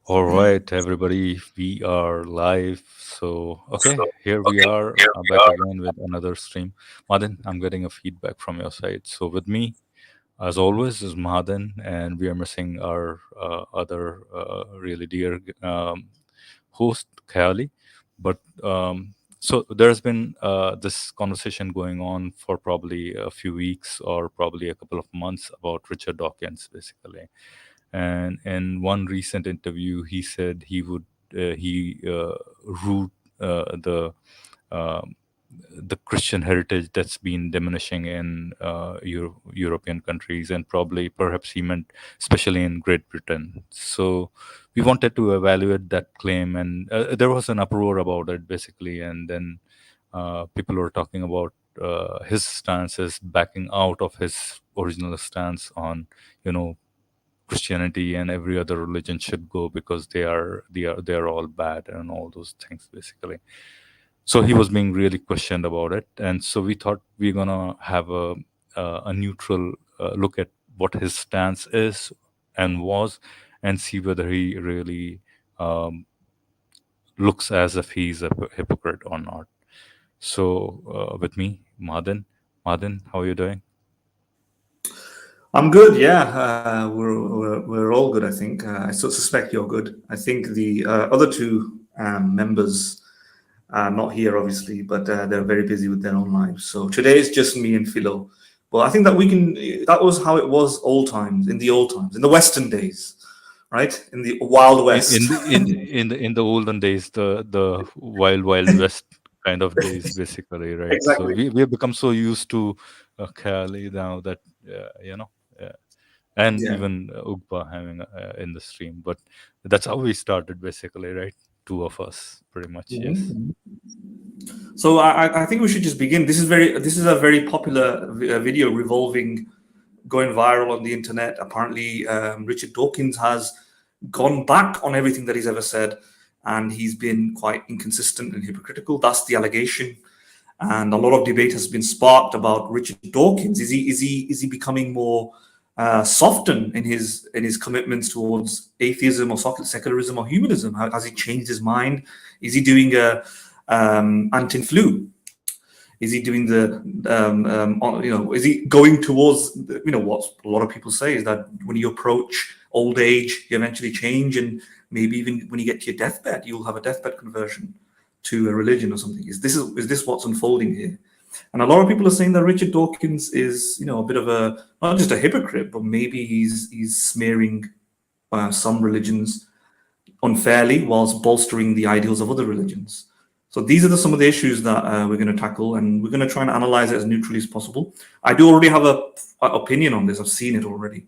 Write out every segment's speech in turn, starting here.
All right, everybody, we are live. So, okay, here we are back again with another stream. Madan, I'm getting a feedback from your side. So, with me, as always, is Madan, and we are missing our other really dear host, Khayali. But so, there's been this conversation going on for probably a few weeks or probably a couple of months about Richard Dawkins, basically. And in one recent interview, he said he root the um the Christian heritage that's been diminishing in European countries, and probably perhaps he meant especially in Great Britain. So we wanted to evaluate that claim, and there was an uproar about it basically, and then people were talking about his stances backing out of his original stance on, you know, Christianity and every other religion should go because they are all bad and all those things basically. So he was being really questioned about it, and so we thought we're gonna have a neutral look at what his stance is and was, and see whether he really um, looks as if he's a hypocrite or not. So with me, Madan, how are you doing? I'm good. Yeah, we're all good. I think. I still suspect you're good. I think the other two members are not here, obviously, but they're very busy with their own lives. So today is just me and Philo. But I think that we can. That was how it was old times, in the old times, in the Western days, right? In the Wild in in West. the in in the olden days, the wild west kind of days basically, right? So Exactly. we have become so used to Kali now that uh, and Yeah. even Ugpa having in the stream, but that's how we started basically, right? Two of us pretty much. Yes. Mhm. So I think we should just begin. This is a very popular video revolving going viral on the internet. Apparently, Richard Dawkins has gone back on everything that he's ever said, and he's been quite inconsistent and hypocritical. That's the allegation, and a lot of debate has been sparked about Richard Dawkins. Is he becoming more softened in his commitments towards atheism or secularism or humanism? Has he changed his mind? Is he doing a anti-flu? Is he doing is he going towards, what a lot of people say is that when you approach old age, you eventually change, and maybe even when you get to your deathbed, you'll have a deathbed conversion to a religion or something. Is this what's unfolding here? And a lot of people are saying that Richard Dawkins is, a bit of a not just a hypocrite, but maybe he's smearing some religions unfairly whilst bolstering the ideals of other religions. So these are some of the issues that we're going to tackle, and we're going to try and analyze it as neutrally as possible. I do already have a opinion on this. I've seen it already,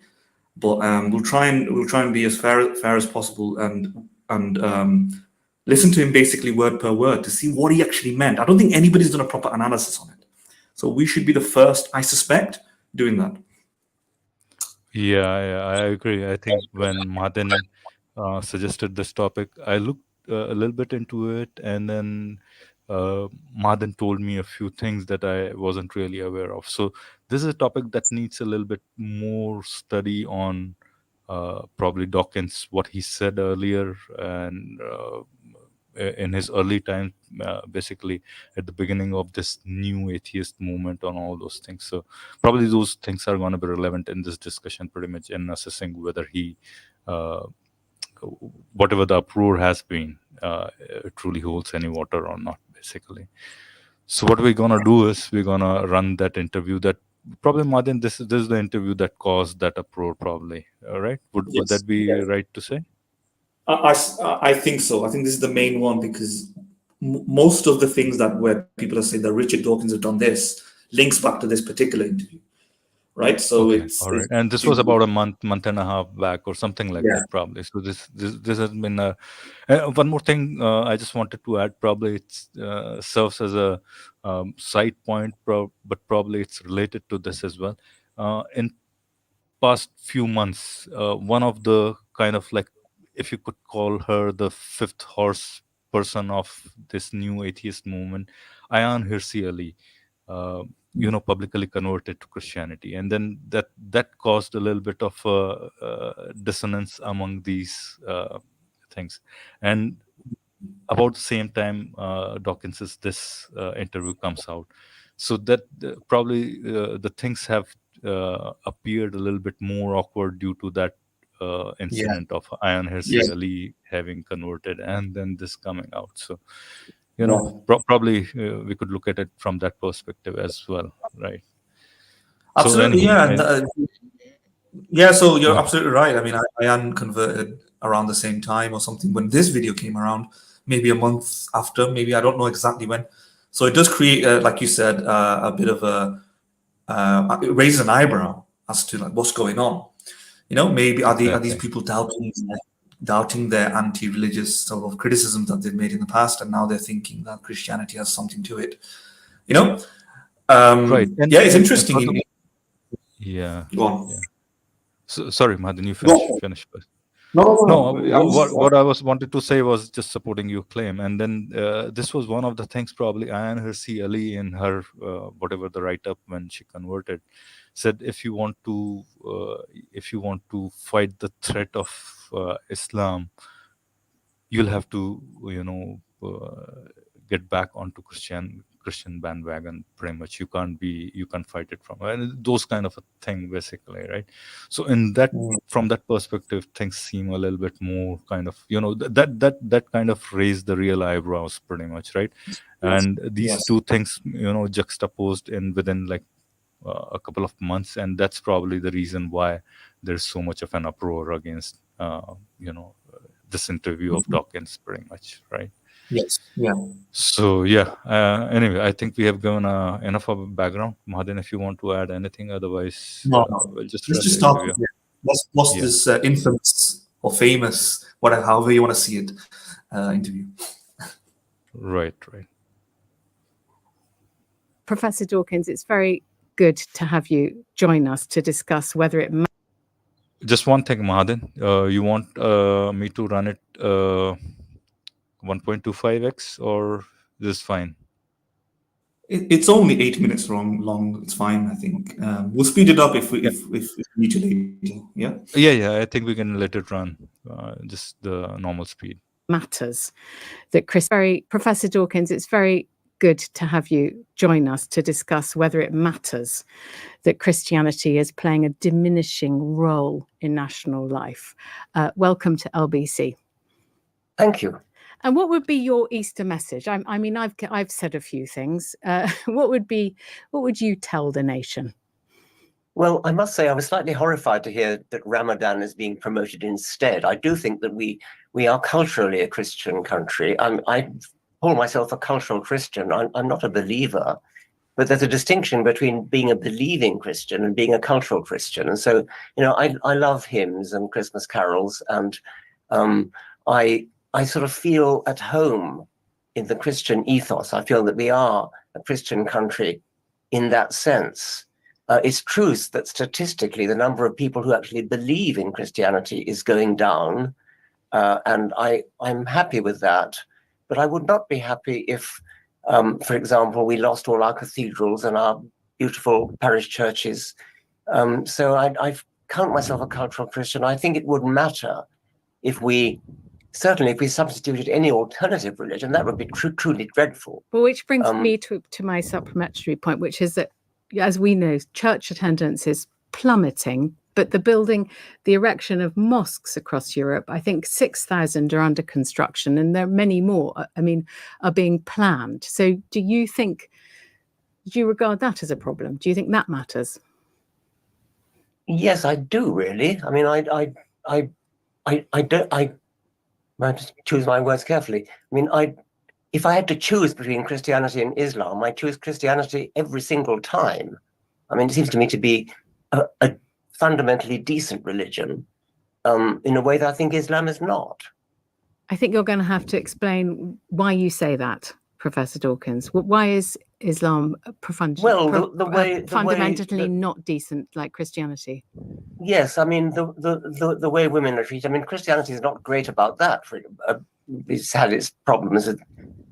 but we'll try and be as fair as possible, and listen to him basically word per word to see what he actually meant. I don't think anybody's done a proper analysis on it, so we should be the first, I suspect, doing that. Yeah, I agree. I think when Martin suggested this topic, I looked a little bit into it, and then Martin told me a few things that I wasn't really aware of. So this is a topic that needs a little bit more study on probably Dawkins, what he said earlier, and in his early time, basically at the beginning of this new atheist movement on all those things. So probably those things are going to be relevant in this discussion pretty much in assessing whether he uh, whatever the uproar has been truly holds any water or not basically. So what we're going to do is we're going to run that interview that probably Madin, this is the interview that caused that uproar probably. All right, would Yes. that be right to say? I think so. I think this is the main one because most of the things that where people are saying that Richard Dawkins have done this links back to this particular interview, right? So Okay, all right. And this was about a month and a half back, or something like yeah. that, probably. So this has been a. One more thing, I just wanted to add. Probably it serves as a side point, but probably it's related to this as well. In past few months, one of the kind of like, if you could call her the fifth horse person of this new atheist movement, Ayan Hirsi Ali, uh, publicly converted to Christianity, and then that caused a little bit of dissonance among these things. And about the same time, Dawkins's this interview comes out, so that probably the things have appeared a little bit more awkward due to that Yeah. incident of Ayan Yes. Hirsi Ali having converted, and then this coming out. So Yeah. probably we could look at it from that perspective as well, right? So Absolutely. anyhow, Yeah. Yeah. So you're uh, absolutely right. I mean, I unconverted around the same time or something when this video came around, maybe a month after, maybe I don't know exactly when. So it does create, like you said, a bit of it raises an eyebrow as to like what's going on. Maybe are these exactly. people doubting their anti-religious sort of criticisms that they've made in the past, and now they're thinking that Christianity has something to it. You know, Right. yeah, it's And interesting. furthermore, yeah, Go on. yeah. So, sorry, Madden, you Go finish. on. Finish first. No, no, No, no, no. I was. what I was wanted to say was just supporting your claim, and then this was one of the things probably Ayan Hirsi Ali in her whatever the write up when she converted said, if you want to fight the threat of Islam, you'll have to get back onto Christian bandwagon. Pretty much, you can't fight it from, and those kind of a thing basically, right? So from that perspective, things seem a little bit more kind of that kind of raised the real eyebrows pretty much, right? Yes. And these Yes. two things juxtaposed in within like a couple of months, and that's probably the reason why there's so much of an uproar against this interview of Dawkins pretty much, right? Yes. Yeah. So yeah. Anyway, I think we have given enough of a background. Mahaden, if you want to add anything, otherwise No, no. we'll just Let's wrap just the start interview. with what's Yeah. this infamous or famous, whatever, however you want to see it, interview. Right. Professor Dawkins, it's very good to have you join us to discuss whether it matters. Just one thing, Mahaden. You want me to run it 1.25x or this is fine? It's only 8 minutes long. It's fine, I think. We'll speed it up if we need to later. Yeah. Yeah. I think we can let it run just the normal speed. Matters that Professor Dawkins, it's very good to have you join us to discuss whether it matters that Christianity is playing a diminishing role in national life. Welcome to LBC. Thank you. And what would be your Easter message? I mean, I've said a few things. What would you tell the nation? Well, I must say I was slightly horrified to hear that Ramadan is being promoted instead. I do think that we are culturally a Christian country. I call myself a cultural Christian. I'm not a believer, but there's a distinction between being a believing Christian and being a cultural Christian. And so, I love hymns and Christmas carols, and I sort of feel at home in the Christian ethos. I feel that we are a Christian country in that sense. It's true that statistically, the number of people who actually believe in Christianity is going down, and I'm happy with that. But I would not be happy if, for example, we lost all our cathedrals and our beautiful parish churches. So I count myself a cultural Christian. I think it would matter if we substituted any alternative religion. That would be truly dreadful. Well, which brings me to my supplementary point, which is that, as we know, church attendance is plummeting, but the erection of mosques across Europe, I think 6,000 are under construction, and there are many more, are being planned. So do you regard that as a problem? Do you think that matters? Yes, I do, really. I mean, I don't, I have to choose my words carefully. I mean, if I had to choose between Christianity and Islam, I choose Christianity every single time. I mean, it seems to me to be a fundamentally decent religion, in a way that I think Islam is not. I think you're going to have to explain why you say that, Professor Dawkins. Why is Islam fundamentally not decent like Christianity? Yes, I mean, the way women are treated. I mean, Christianity is not great about that. It's had its problems with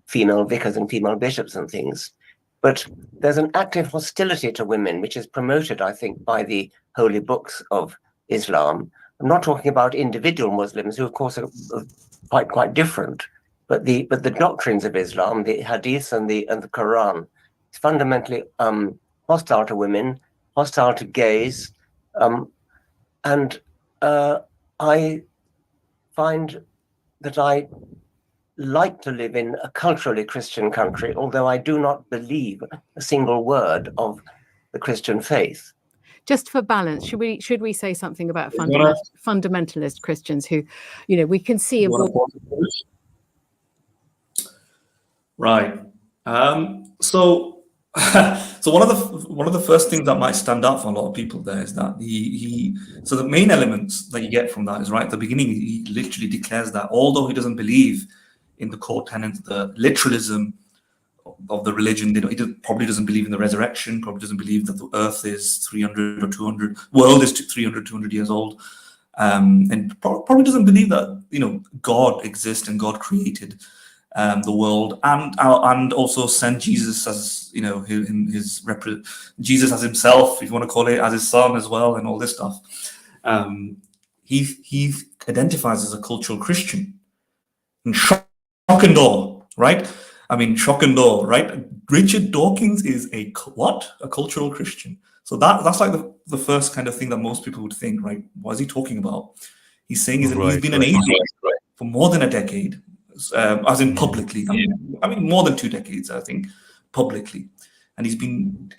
female vicars and female bishops and things. But there's an active hostility to women, which is promoted, I think, by the holy books of Islam. I'm not talking about individual Muslims, who of course are quite different, but the doctrines of Islam, the Hadith and the Quran, is fundamentally hostile to women, hostile to gays, and I find that I like to live in a culturally Christian country, although I do not believe a single word of the Christian faith. Just for balance, should we say something about fundamentalist Christians who, we can see right. So so one of the first things that might stand out for a lot of people there is that so the main elements that you get from that is, right at the beginning, he literally declares that although he doesn't believe in the core tenets, the literalism of the religion, he probably doesn't believe in the resurrection, probably doesn't believe that the earth is 300 or 200, world is 300, 200 years old, and probably doesn't believe that God exists and God created the world, and also sent Jesus as Jesus as himself, if you want to call it, as his son as well, and all this stuff. He identifies as a cultural Christian. And shock and awe, right? I mean, shock and awe, right? Richard Dawkins is a cultural Christian. So that's like the first kind of thing that most people would think, right? What is he talking about? He's saying he's been an atheist for more than a decade, as in publicly. I mean, more than 2 decades, I think, publicly. And he's been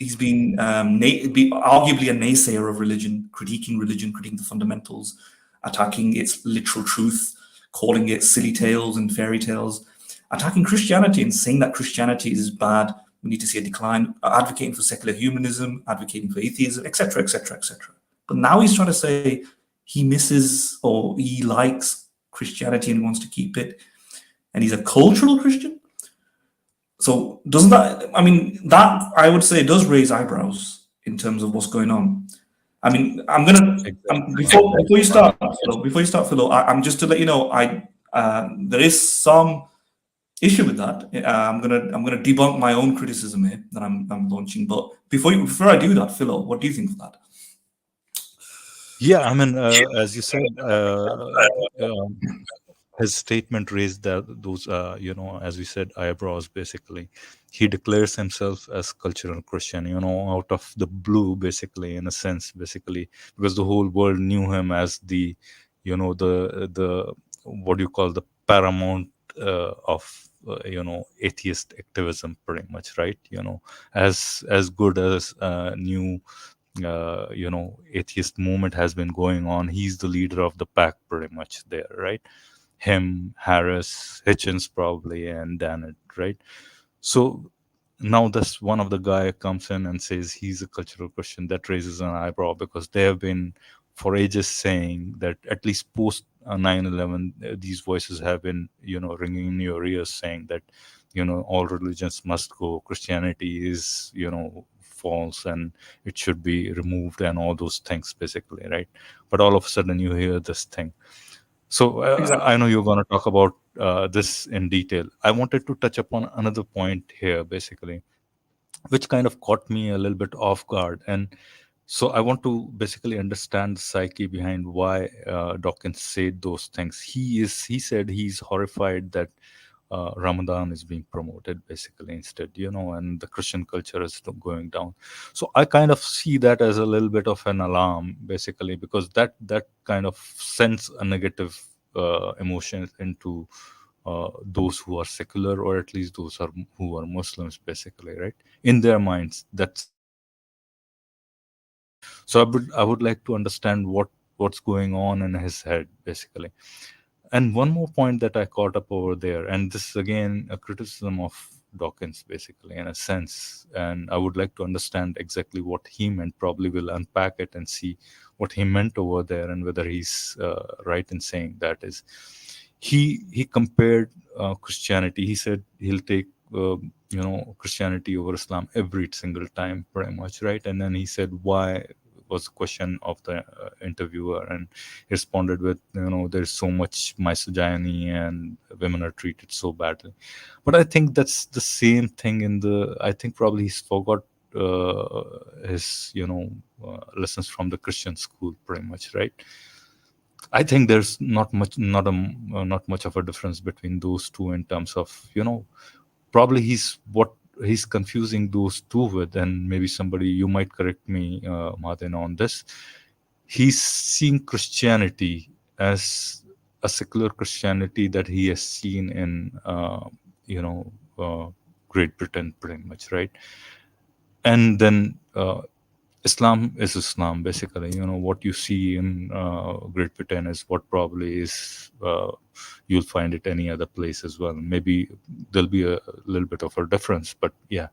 arguably a naysayer of religion, critiquing the fundamentals, attacking its literal truth, calling it silly tales and fairy tales, attacking Christianity and saying that Christianity is bad, we need to see a decline, advocating for secular humanism, advocating for atheism, etc., etc., etc. But now he's trying to say he misses or he likes Christianity and wants to keep it, and he's a cultural Christian. So doesn't that, I mean, that I would say does raise eyebrows in terms of what's going on. I mean, before you start, Philo, I'm just to let you know, there is some issue with that. I'm gonna debunk my own criticism here that I'm launching. But before I do that, Philo, what do you think of that? Yeah, I mean, as you said, his statement raised those, as we said, eyebrows. Basically, he declares himself as cultural Christian, out of the blue, basically, in a sense, basically, because the whole world knew him as the what do you call, the paramount of atheist activism, pretty much, right? As good as new atheist movement has been going on, he's the leader of the pack, pretty much there, right? Him, Harris, Hitchens probably, and Dannett, right? So now this one of the guy comes in and says he's a cultural Christian. That raises an eyebrow, because they have been for ages saying that, at least post 9/11, these voices have been ringing in your ears, saying that all religions must go, Christianity is false and it should be removed, and all those things, basically, right? But all of a sudden you hear this thing. So Exactly. I know you're going to talk about this in detail. I wanted to touch upon another point here, basically, which kind of caught me a little bit off guard. And so I want to basically understand the psyche behind why Dawkins said those things. He said he's horrified that Ramadan is being promoted, basically, instead, and the Christian culture is going down. So I kind of see that as a little bit of an alarm, basically, because that kind of sends a negative emotion into those who are secular, or at least those who are Muslims, basically, right? In their minds, that's so I would like to understand what's going on in his head, basically. And one more point that I caught up over there, and this is again a criticism of Dawkins, basically, in a sense, and I would like to understand exactly what he meant. Probably will unpack it and see what he meant over there, and whether he's right in saying that. Is he compared Christianity? He said he'll take Christianity over Islam every single time, pretty much, right? And then he said, why? Was the question of the interviewer, and he responded with, there's so much misogyny and women are treated so badly. But I think that's the same thing I think probably he's forgot his lessons from the Christian school, pretty much, right? I think there's not much of a difference between those two in terms of, probably he's confusing those two with, and maybe somebody, you might correct me, Martin, on this. He's seeing Christianity as a secular Christianity that he has seen in, Great Britain, pretty much, right? And then Islam is Islam, basically. What you see in Great Britain is what probably is you'll find it any other place as well. Maybe there'll be a little bit of a difference, but yeah.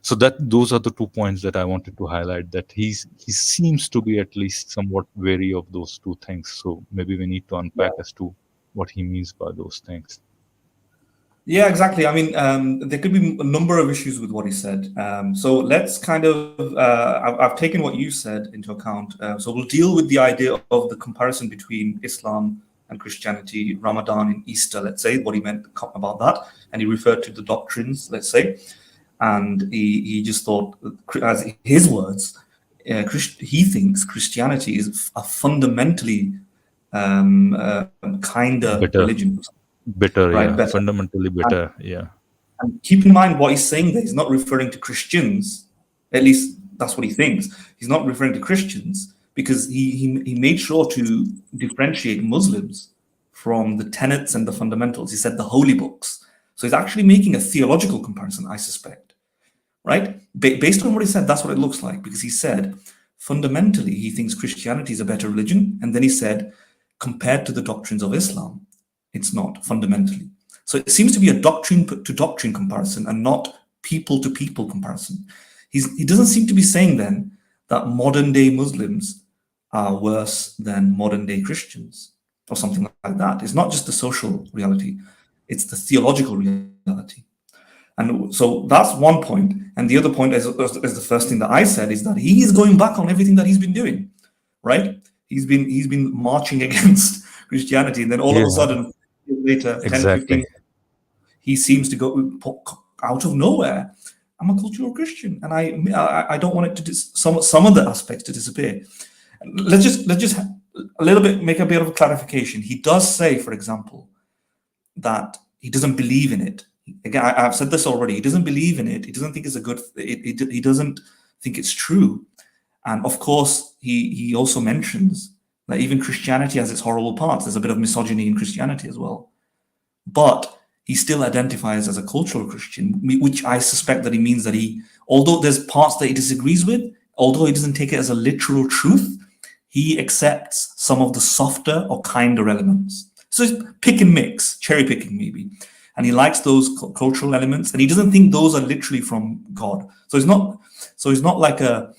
So those are the 2 points that I wanted to highlight. That he seems to be at least somewhat wary of those two things. So maybe we need to unpack as to what he means by those things. Yeah, exactly. I mean, there could be a number of issues with what he said. So let's kind of, I've taken what you said into account. So we'll deal with the idea of the comparison between Islam and Christianity, Ramadan and Easter, let's say, what he meant about that. And he referred to the doctrines, let's say. And he just thought, as his words, he thinks Christianity is a fundamentally kinder religion. Bitter, right, yeah. better. Fundamentally bitter, yeah. And keep in mind what he's saying there. He's not referring to Christians. At least that's what he thinks. He's not referring to Christians because he made sure to differentiate Muslims from the tenets and the fundamentals. He said the holy books. So he's actually making a theological comparison, I suspect, right? Based on what he said, that's what it looks like, because he said fundamentally he thinks Christianity is a better religion. And then he said, compared to the doctrines of Islam, it's not fundamentally. So it seems to be a doctrine to doctrine comparison and not people to people comparison. He doesn't seem to be saying then that modern day Muslims are worse than modern day Christians or something like that. It's not just the social reality, it's the theological reality. And so that's one point. And the other point is the first thing that I said, is that he is going back on everything that he's been doing, right? He's been marching against Christianity, and then all of a sudden, later, 10, 15, he seems to go out of nowhere. I'm a cultural Christian, and I don't want it to some of the aspects to disappear. Let's just a little bit make a bit of a clarification. He does say, for example, that he doesn't believe in it. Again, I've said this already. He doesn't believe in it. He doesn't think it's a good. He doesn't think it's true. And of course, he also mentions that even Christianity has its horrible parts. There's a bit of misogyny in Christianity as well. But he still identifies as a cultural Christian, which I suspect that he means that although there's parts that he disagrees with, although he doesn't take it as a literal truth, he accepts some of the softer or kinder elements. So it's pick and mix, cherry picking maybe. And he likes those cultural elements, and he doesn't think those are literally from God. So he's not like a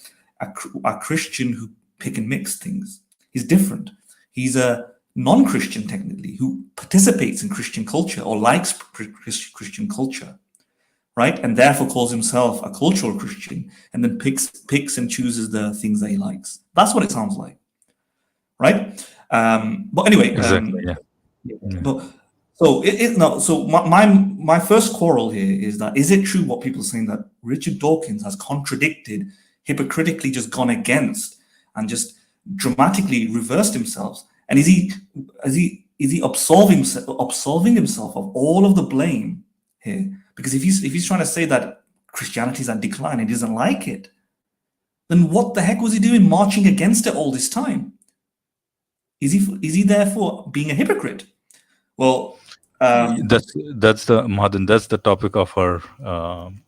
Christian who pick and mix things. He's different. He's a non-Christian, technically, who participates in Christian culture or likes Christian culture, right? And therefore calls himself a cultural Christian, and then picks and chooses the things that he likes. That's what it sounds like, right? But anyway, exactly, But so my first quarrel here is that, is it true what people are saying, that Richard Dawkins has contradicted, hypocritically just gone against, and just dramatically reversed himself? And is he absolving himself of all of the blame here? Because if he's trying to say that Christianity is at decline and he doesn't like it, then what the heck was he doing marching against it all this time? Is he therefore being a hypocrite? Well, that's the Madan, that's the topic of our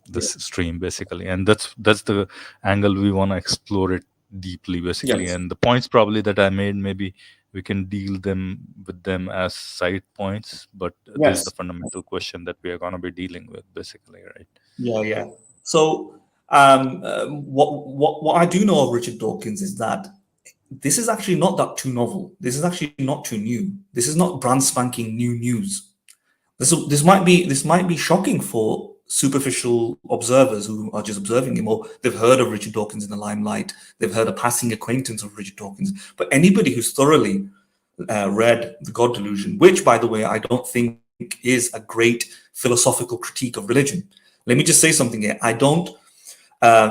this stream, basically, and that's the angle we want to explore it deeply, basically. Yes. And the points probably that I made, maybe we can deal with them as side points, but this is the fundamental question that we are going to be dealing with, basically, right? Yeah. So what I do know of Richard Dawkins is that this is actually not that too novel. This is actually not too new. This is not brand spanking new news. This might be shocking for superficial observers who are just observing him, or they've heard of Richard Dawkins in the limelight. They've heard a passing acquaintance of Richard Dawkins. But anybody who's thoroughly read The God Delusion, which, by the way, I don't think is a great philosophical critique of religion. Let me just say something here. I don't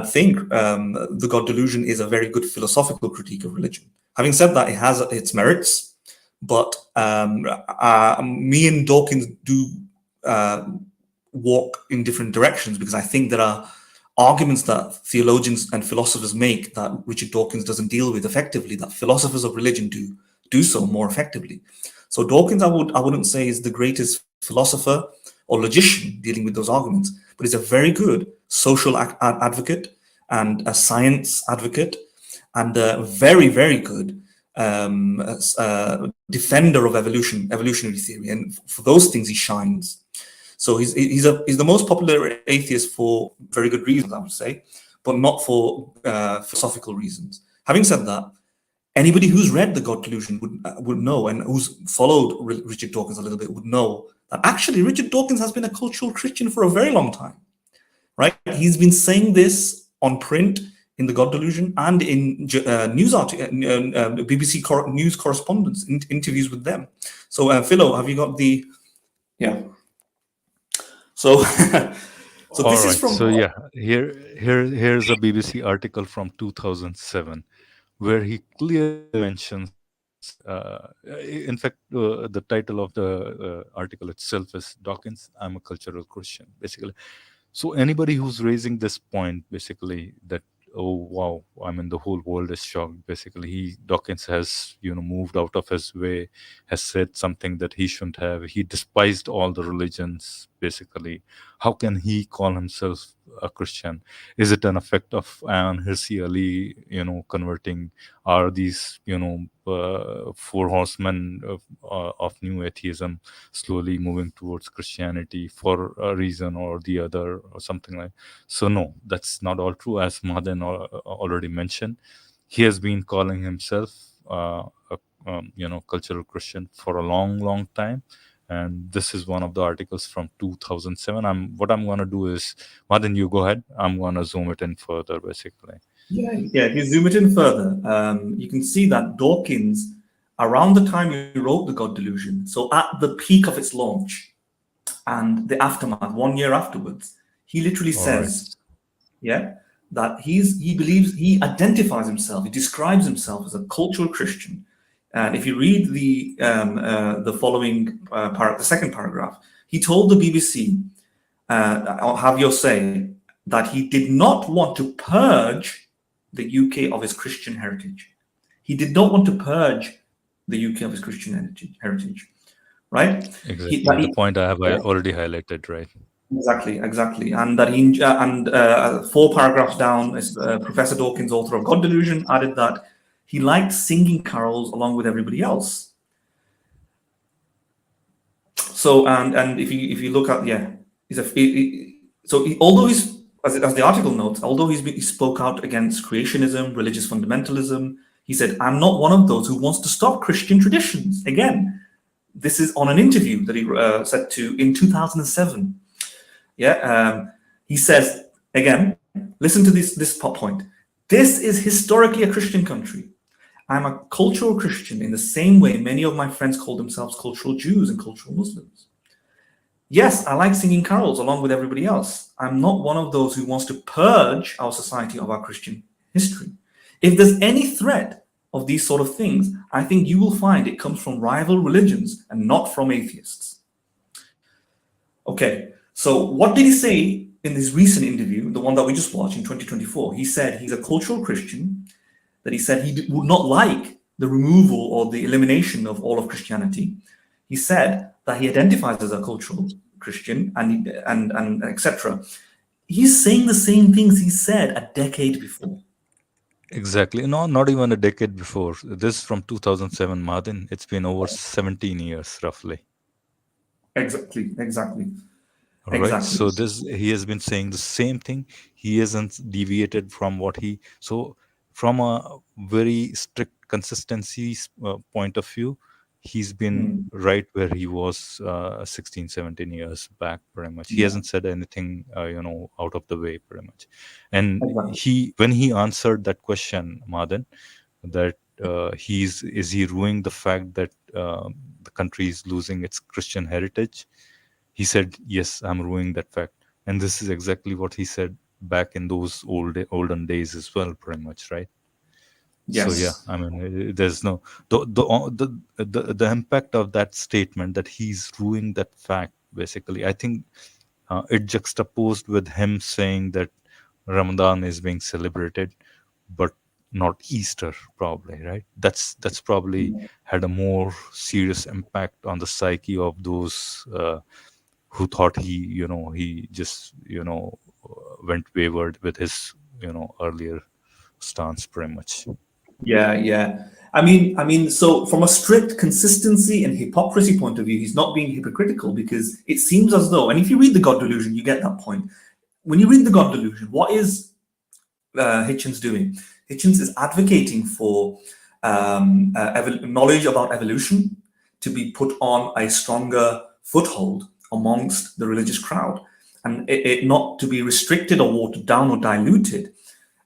think The God Delusion is a very good philosophical critique of religion. Having said that, it has its merits. But me and Dawkins do walk in different directions, because I think there are arguments that theologians and philosophers make that Richard Dawkins doesn't deal with effectively, that philosophers of religion do so more effectively. So Dawkins, I wouldn't say is the greatest philosopher or logician dealing with those arguments, but he's a very good social advocate and a science advocate, and a very, very good defender of evolutionary theory, and for those things he shines. So he's the most popular atheist for very good reasons, I would say, but not for philosophical reasons. Having said that, anybody who's read The God Delusion would know, and who's followed Richard Dawkins a little bit would know that actually Richard Dawkins has been a cultural Christian for a very long time, right? He's been saying this on print in The God Delusion and in news articles, BBC news correspondence, interviews with them. So Philo, have you got the, yeah. So, so All this is right. from. So yeah, here's a BBC article from 2007 where he clearly mentions. In fact, the title of the article itself is "Dawkins, I'm a cultural Christian." Basically, so anybody who's raising this point, basically, that oh wow, I mean the whole world is shocked. Basically, Dawkins has moved out of his way, has said something that he shouldn't have. He despised all the religions. Basically, how can he call himself a Christian? Is it an effect of Ayan Hirsi Ali, converting? Are these four horsemen of new atheism slowly moving towards Christianity for a reason or the other, or something like? So no, that's not all true. As Madan already mentioned, he has been calling himself a cultural Christian for a long time, and this is one of the articles from 2007. What I'm going to do is, Madan, you go ahead. I'm going to zoom it in further, basically. Yeah. If you zoom it in further, you can see that Dawkins, around the time he wrote The God Delusion, so at the peak of its launch and the aftermath, 1 year afterwards, he literally says, that he believes, he identifies himself, he describes himself as a cultural Christian. And if you read the following the second paragraph, he told the BBC, I'll have your say, that he did not want to purge the UK of his Christian heritage. He did not want to purge the UK of his Christian heritage, right? Exactly. The point I have already highlighted, right? Exactly. And that he, 4 paragraphs down, Professor Dawkins, author of God Delusion, added that he liked singing carols along with everybody else. So, and if you look at, although he's, as the article notes, although he spoke out against creationism, religious fundamentalism, he said, "I'm not one of those who wants to stop Christian traditions." Again, this is on an interview that he said in 2007. He says, again, listen to this point. "This is historically a Christian country. I'm a cultural Christian in the same way many of my friends call themselves cultural Jews and cultural Muslims. Yes, I like singing carols along with everybody else. I'm not one of those who wants to purge our society of our Christian history. If there's any threat of these sort of things, I think you will find it comes from rival religions and not from atheists." Okay, so what did he say in this recent interview, the one that we just watched in 2024? He said he's a cultural Christian, that he said he would not like the removal or the elimination of all of Christianity. He said that he identifies as a cultural Christian and etc. He's saying the same things he said a decade before. Exactly. No, not even a decade before. This is from 2007, Martin. It's been over 17 years, roughly. Exactly. All right. So he has been saying the same thing. He hasn't deviated from what so from a very strict consistency point of view, he's been right where he was 16, 17 years back, pretty much. He hasn't said anything, out of the way, pretty much. And when he answered that question, Madan, that is he ruining the fact that the country is losing its Christian heritage? He said, yes, I'm ruining that fact. And this is exactly what he said back in those olden days as well, pretty much, right? So yeah, Yes. I mean, there's no the impact of that statement that he's ruining that fact. Basically, I think it juxtaposed with him saying that Ramadan is being celebrated, but not Easter, probably, right? That's probably had a more serious impact on the psyche of those who thought he just went wayward with his earlier stance, pretty much. Yeah, yeah. I mean, so from a strict consistency and hypocrisy point of view, he's not being hypocritical because it seems as though, and if you read the God Delusion, you get that point. When you read the God Delusion, what is Hitchens doing? Hitchens is advocating for knowledge about evolution to be put on a stronger foothold amongst the religious crowd, and it not to be restricted or watered down or diluted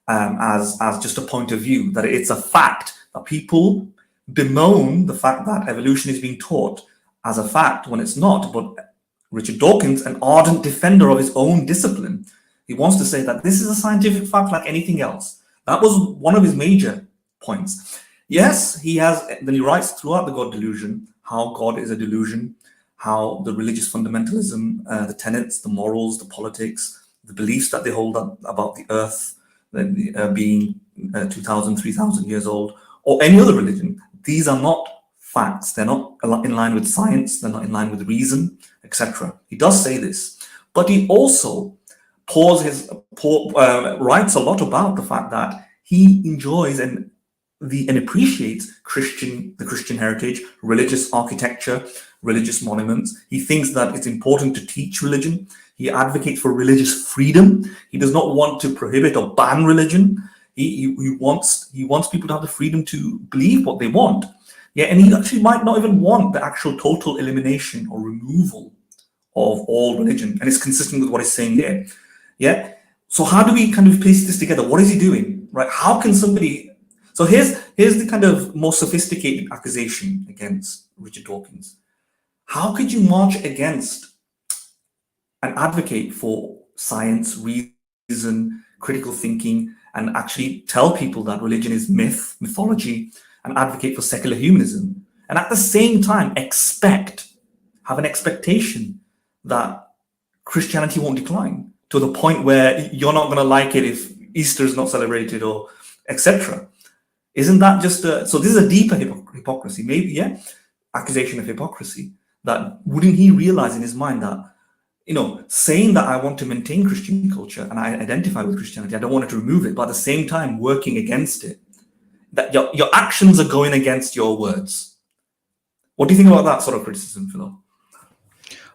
as just a point of view, that it's a fact that people bemoan the fact that evolution is being taught as a fact when it's not. But Richard Dawkins, an ardent defender of his own discipline, he wants to say that this is a scientific fact like anything else. That was one of his major points. Yes, he has, then he writes throughout the God Delusion how God is a delusion, how the religious fundamentalism, the tenets, the morals, the politics, the beliefs that they hold up about the earth being 2,000, 3,000 years old, or any other religion. These are not facts. They're not in line with science. They're not in line with reason, etc. He does say this, but he also writes a lot about the fact that he enjoys and appreciates the Christian heritage, religious architecture, religious monuments. He thinks that it's important to teach religion. He advocates for religious freedom. He does not want to prohibit or ban religion. He wants people to have the freedom to believe what they want. Yeah, and he actually might not even want the actual total elimination or removal of all religion. And it's consistent with what he's saying here. Yeah. So how do we kind of piece this together? What is he doing? Right? How can somebody? So here's the kind of more sophisticated accusation against Richard Dawkins. How could you march against and advocate for science, reason, critical thinking, and actually tell people that religion is mythology, and advocate for secular humanism, and at the same time have an expectation that Christianity won't decline to the point where you're not going to like it if Easter is not celebrated or etc. Isn't that just so this is a deeper hypocrisy, maybe, yeah, accusation of hypocrisy, that wouldn't he realize in his mind that, saying that I want to maintain Christian culture and I identify with Christianity, I don't want to remove it, but at the same time working against it, that your actions are going against your words. What do you think about that sort of criticism, Philo?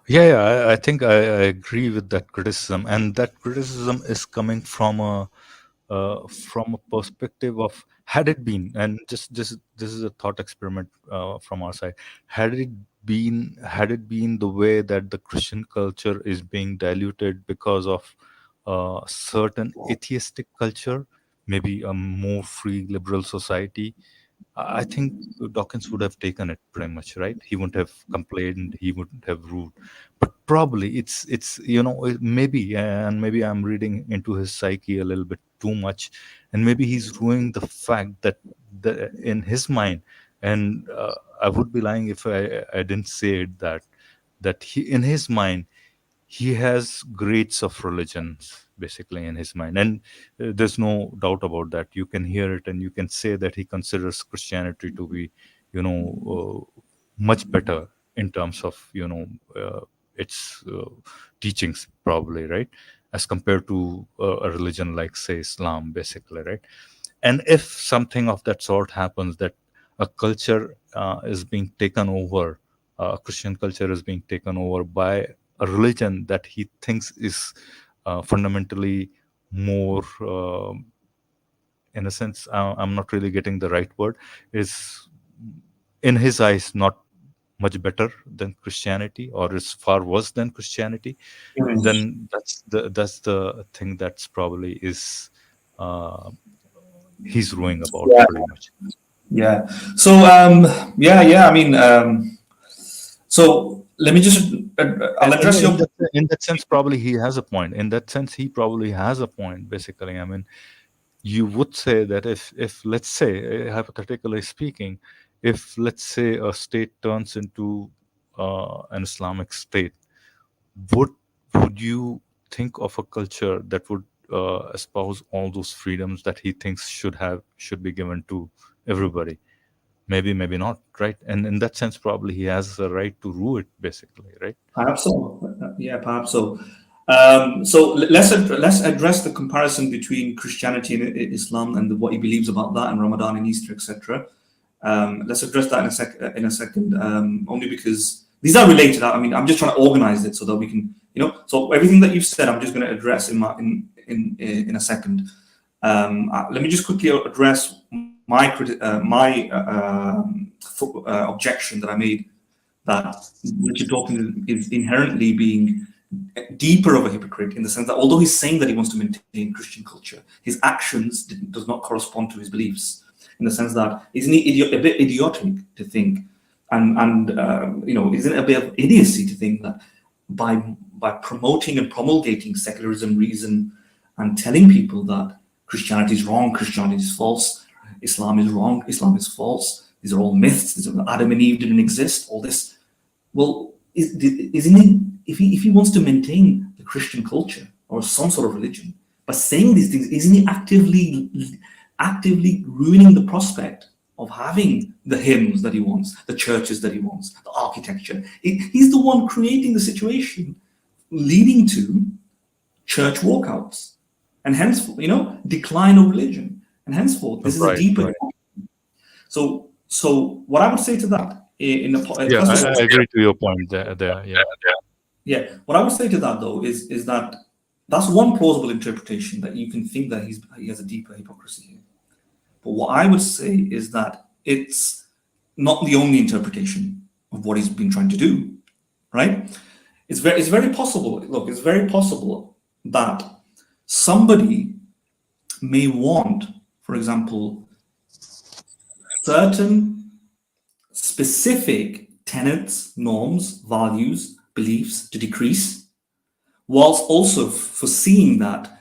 Yeah, I think I agree with that criticism, and that criticism is coming from a perspective of, had it been, and just this is a thought experiment from our side, had it been the way that the Christian culture is being diluted because of certain atheistic culture, maybe a more free liberal society, I think Dawkins would have taken it pretty much, right? He wouldn't have complained, he wouldn't have ruled. But probably it's maybe, and maybe I'm reading into his psyche a little bit too much, and maybe he's ruining the fact that in his mind, and I would be lying if I didn't say it, that he, in his mind, he has grades of religions basically in his mind, and there's no doubt about that. You can hear it, and you can say that he considers Christianity to be much better in terms of its teachings, probably, right, as compared to a religion like, say, Islam, basically, right? And if something of that sort happens, that a culture is being taken over, Christian culture is being taken over by a religion that he thinks is fundamentally more, in a sense, I'm not really getting the right word, is in his eyes not much better than Christianity, or is far worse than Christianity, then that's the thing that's probably is he's ruining about, Yeah. pretty much. Yeah. So yeah. I mean, so let me just I'll address your. In that sense, probably he has a point. In that sense, he probably has a point, basically. I mean, you would say that if let's say, hypothetically speaking, if let's say a state turns into an Islamic state, would would you think of a culture that would espouse all those freedoms that he thinks should be given to everybody? Maybe, maybe not, right? And in that sense, probably he has the right to rule it, basically, right? Perhaps so. Yeah, perhaps so. Let's address the comparison between Christianity and Islam and what he believes about that and Ramadan and Easter, etc. Let's address that in a second. Only because these are related. I mean, I'm just trying to organize it so that we can, So everything that you've said, I'm just going to address in a second. Let me just quickly address my objection that I made, that Richard Dawkins is inherently being deeper of a hypocrite, in the sense that although he's saying that he wants to maintain Christian culture, his actions does not correspond to his beliefs, in the sense that isn't he a bit idiotic to think, and isn't it a bit of idiocy to think that by promoting and promulgating secularism, reason, and telling people that Christianity is wrong, Christianity is false, Islam is wrong, Islam is false, these are all myths, Adam and Eve didn't exist, all this. Well, isn't he, if he wants to maintain the Christian culture or some sort of religion, by saying these things, isn't he actively ruining the prospect of having the hymns that he wants, the churches that he wants, the architecture? He's the one creating the situation leading to church walkouts, and hence, decline of religion, and henceforth, this is a deeper. Right. So what I would say to that, I agree to your point there. Yeah. What I would say to that, though, is that that's one plausible interpretation, that you can think that he has a deeper hypocrisy here. But what I would say is that it's not the only interpretation of what he's been trying to do, right? It's very possible. Look, it's very possible that somebody may want, for example, certain specific tenets, norms, values, beliefs to decrease, whilst also foreseeing that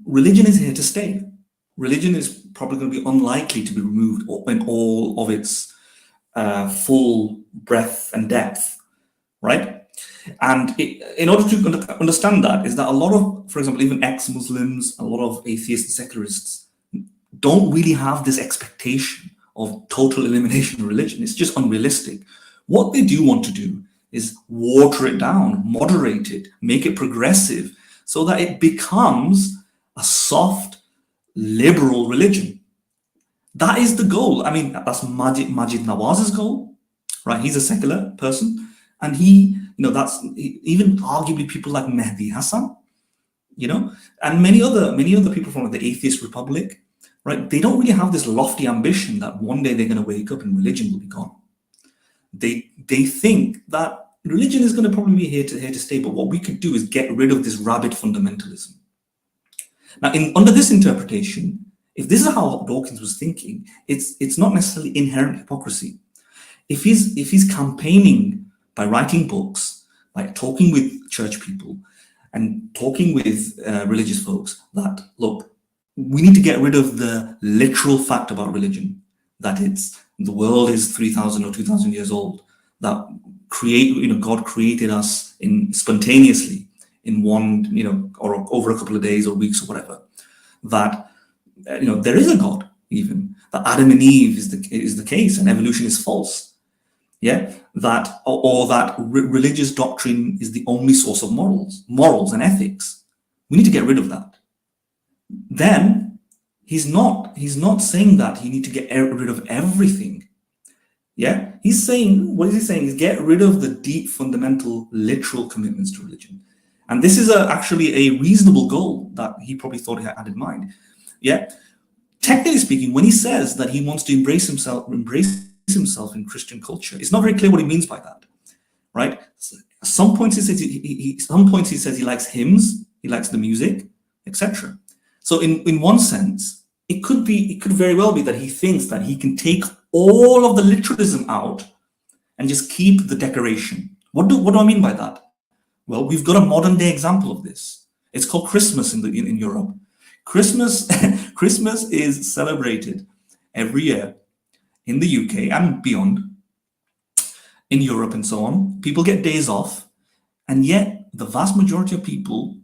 religion is here to stay. Religion is probably going to be unlikely to be removed in all of its full breadth and depth, right? And in order to understand that, is that a lot of, for example, even ex-Muslims, a lot of atheists and secularists don't really have this expectation of total elimination of religion. It's just unrealistic. What they do want to do is water it down, moderate it, make it progressive, so that it becomes a soft, liberal religion. That is the goal. I mean, that's Majid Nawaz's goal, right? He's a secular person, and that's even arguably people like Mehdi Hassan, and many other people from the Atheist Republic, right? They don't really have this lofty ambition that one day they're going to wake up and religion will be gone. They think that religion is going to probably be here to stay, but what we could do is get rid of this rabid fundamentalism. Now, under this interpretation, if this is how Dawkins was thinking, it's not necessarily inherent hypocrisy. If he's campaigning by writing books, by talking with church people, and talking with religious folks, that look, we need to get rid of the literal fact about religion, that the world is 3,000 or 2,000 years old, that God created us spontaneously in one, or over a couple of days or weeks or whatever, that there is a God, even that Adam and Eve is the case and evolution is false, that or that religious doctrine is the only source of morals and ethics. We need to get rid of that. Then he's not saying that you need to get rid of everything. He's saying, what is he saying is get rid of the deep, fundamental, literal commitments to religion. And this is actually a reasonable goal that he probably thought he had in mind. Technically speaking, when he says that he wants to embrace himself in Christian culture, it's not very clear what he means by that, right? At some points he says he likes hymns, he likes the music, etc. So in one sense, it could very well be that he thinks that he can take all of the literalism out and just keep the decoration. What do I mean by that? Well, we've got a modern day example of this. It's called Christmas in Europe. Christmas, Christmas is celebrated every year in the UK and beyond, in Europe and so on. People get days off, and yet the vast majority of people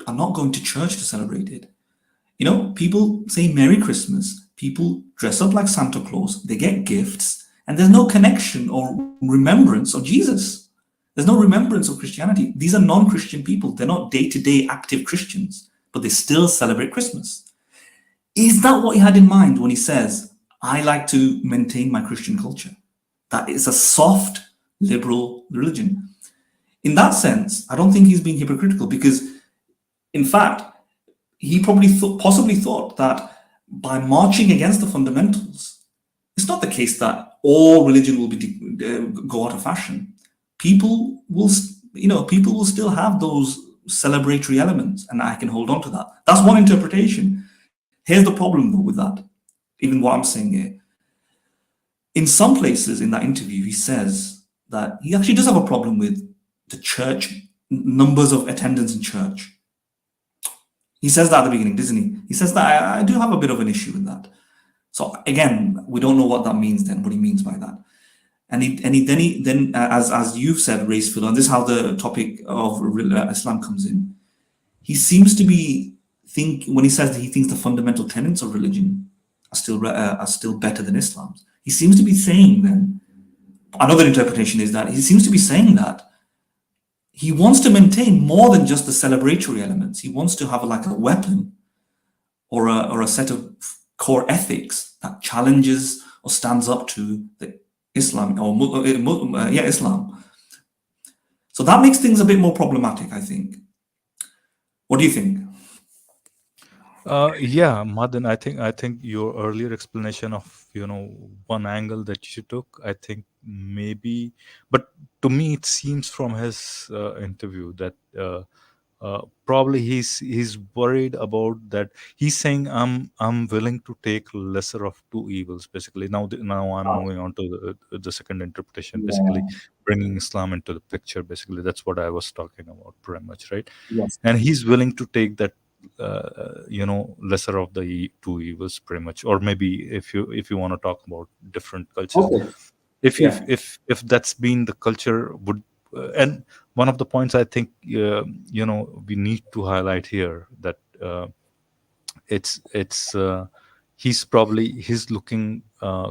are not going to church to celebrate it. You know, people say Merry Christmas, people dress up like Santa Claus, they get gifts, and there's no connection or remembrance of Jesus. There's no remembrance of Christianity. These are non-Christian people. They're not day-to-day active Christians, but they still celebrate Christmas. Is that what he had in mind when he says, I like to maintain my Christian culture? That is a soft, liberal religion. In that sense, I don't think he's being hypocritical, because, in fact, he probably possibly thought that by marching against the fundamentals, it's not the case that all religion will go out of fashion. People will still have those celebratory elements, and I can hold on to that. That's one interpretation. Here's the problem, though, with that, even what I'm saying here. In some places in that interview, he says that he actually does have a problem with the church, numbers of attendance in church. He says that at the beginning, doesn't he? He says that I do have a bit of an issue with that. So again, we don't know what that means then, what he means by that. And then, as you've said, Race Phil, and this is how the topic of Islam comes in. He seems to be when he says that he thinks the fundamental tenets of religion are still better than Islam's. He seems to be saying then, another interpretation is that he seems to be saying that he wants to maintain more than just the celebratory elements. He wants to have like a weapon or a set of core ethics that challenges or stands up to the Islam Islam. So that makes things a bit more problematic, I think. What do you think? Yeah, Madan, I think your earlier explanation of one angle that you took, I think maybe, but to me it seems from his interview that probably he's worried about that. He's saying I'm willing to take lesser of two evils. Basically, now I'm moving on to the second interpretation. Basically, bringing Islam into the picture. Basically, that's what I was talking about, pretty much, right? Yes. And he's willing to take that lesser of the two evils, pretty much. Or maybe if you want to talk about different cultures, okay. if that's been the culture, would and one of the points I think we need to highlight here, that he's looking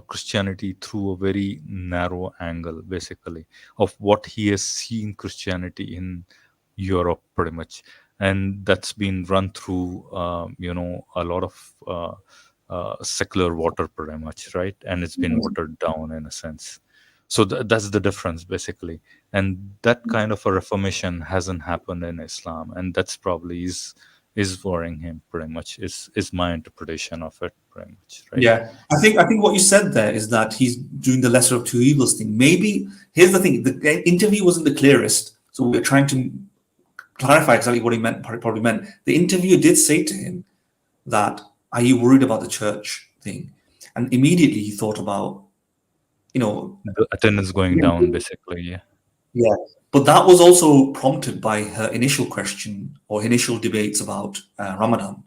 Christianity through a very narrow angle, basically, of what he has seen Christianity in Europe, pretty much. And that's been run through a lot of secular water, pretty much, right? And it's been watered down in a sense. So that's the difference, basically. And that kind of a reformation hasn't happened in Islam, and that's probably is worrying him, pretty much, is my interpretation of it, pretty much, right? Yeah, I think what you said there is that he's doing the lesser of two evils thing. Maybe, here's the thing, the interview wasn't the clearest, so we're trying to clarify exactly what he probably meant. The interviewer did say to him that, are you worried about the church thing? And immediately he thought about, the attendance going down, basically. Yeah, but that was also prompted by her initial question or initial debates about Ramadan.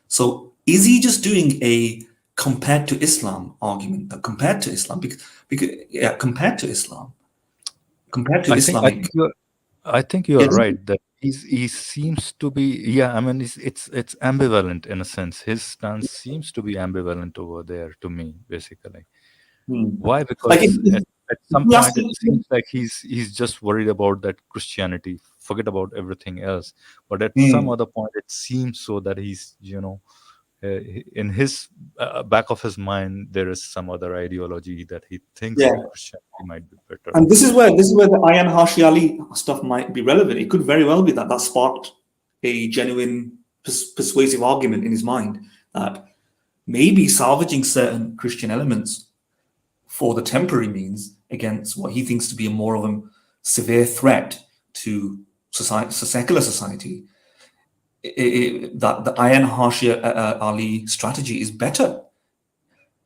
So is he just doing a compared to Islam argument? Compared to Islam, because compared to Islam, Islamic. I think you're right that he seems to be, I mean, it's ambivalent in a sense. His stance seems to be ambivalent over there to me, basically. Why? Because at some point it seems like he's just worried about that Christianity, forget about everything else. But at some other point it seems so that he's in his back of his mind there is some other ideology that he thinks that Christianity might be better. And this is where the Ayan Hashi Ali stuff might be relevant. It could very well be that sparked a genuine persuasive argument in his mind that maybe salvaging certain Christian elements for the temporary means against what he thinks to be more of a severe threat to society, secular society, that the Ayan Hashi Ali strategy is better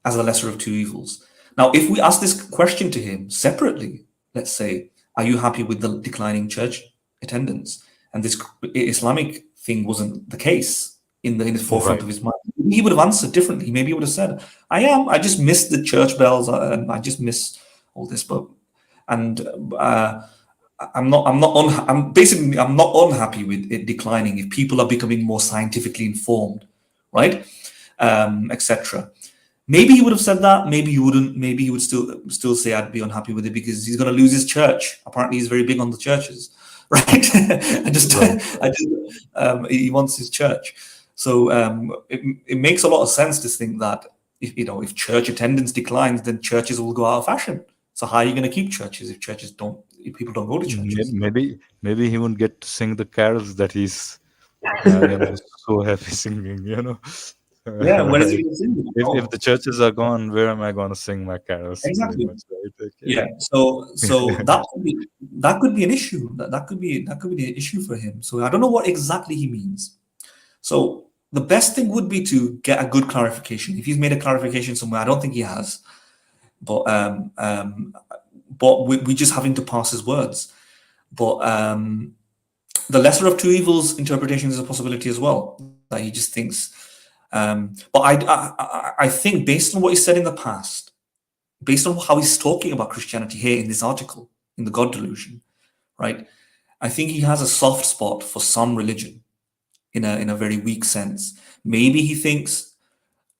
as the lesser of two evils. Now, if we ask this question to him separately, let's say, are you happy with the declining church attendance? And this Islamic thing wasn't the case, in the forefront Right. of his mind. He would have answered differently. Maybe he would have said, I just miss the church bells, and I just miss all this, but and I'm not unhappy with it declining if people are becoming more scientifically informed, right? Etc. Maybe he would have said that. Maybe he wouldn't. Maybe he would still say I'd be unhappy with it because he's going to lose his church. Apparently, he's very big on the churches, right? He wants his church. So it makes a lot of sense to think that if church attendance declines, then churches will go out of fashion. So how are you going to keep churches if people don't go to churches? Maybe he won't get to sing the carols that he's so happy singing. Yeah, where is he Right. going to sing it? If the churches are gone, where am I going to sing my carols? Pretty Exactly. much, right? Okay. Yeah. So that could be an issue. That could be an issue for him. So I don't know what exactly he means. So the best thing would be to get a good clarification. If he's made a clarification somewhere, I don't think he has, but we just having to pass his words. But the lesser of two evils interpretation is a possibility as well. That he just thinks. But I think based on what he said in the past, based on how he's talking about Christianity here in this article, in the God Delusion, right? I think he has a soft spot for some religion in a very weak sense. Maybe he thinks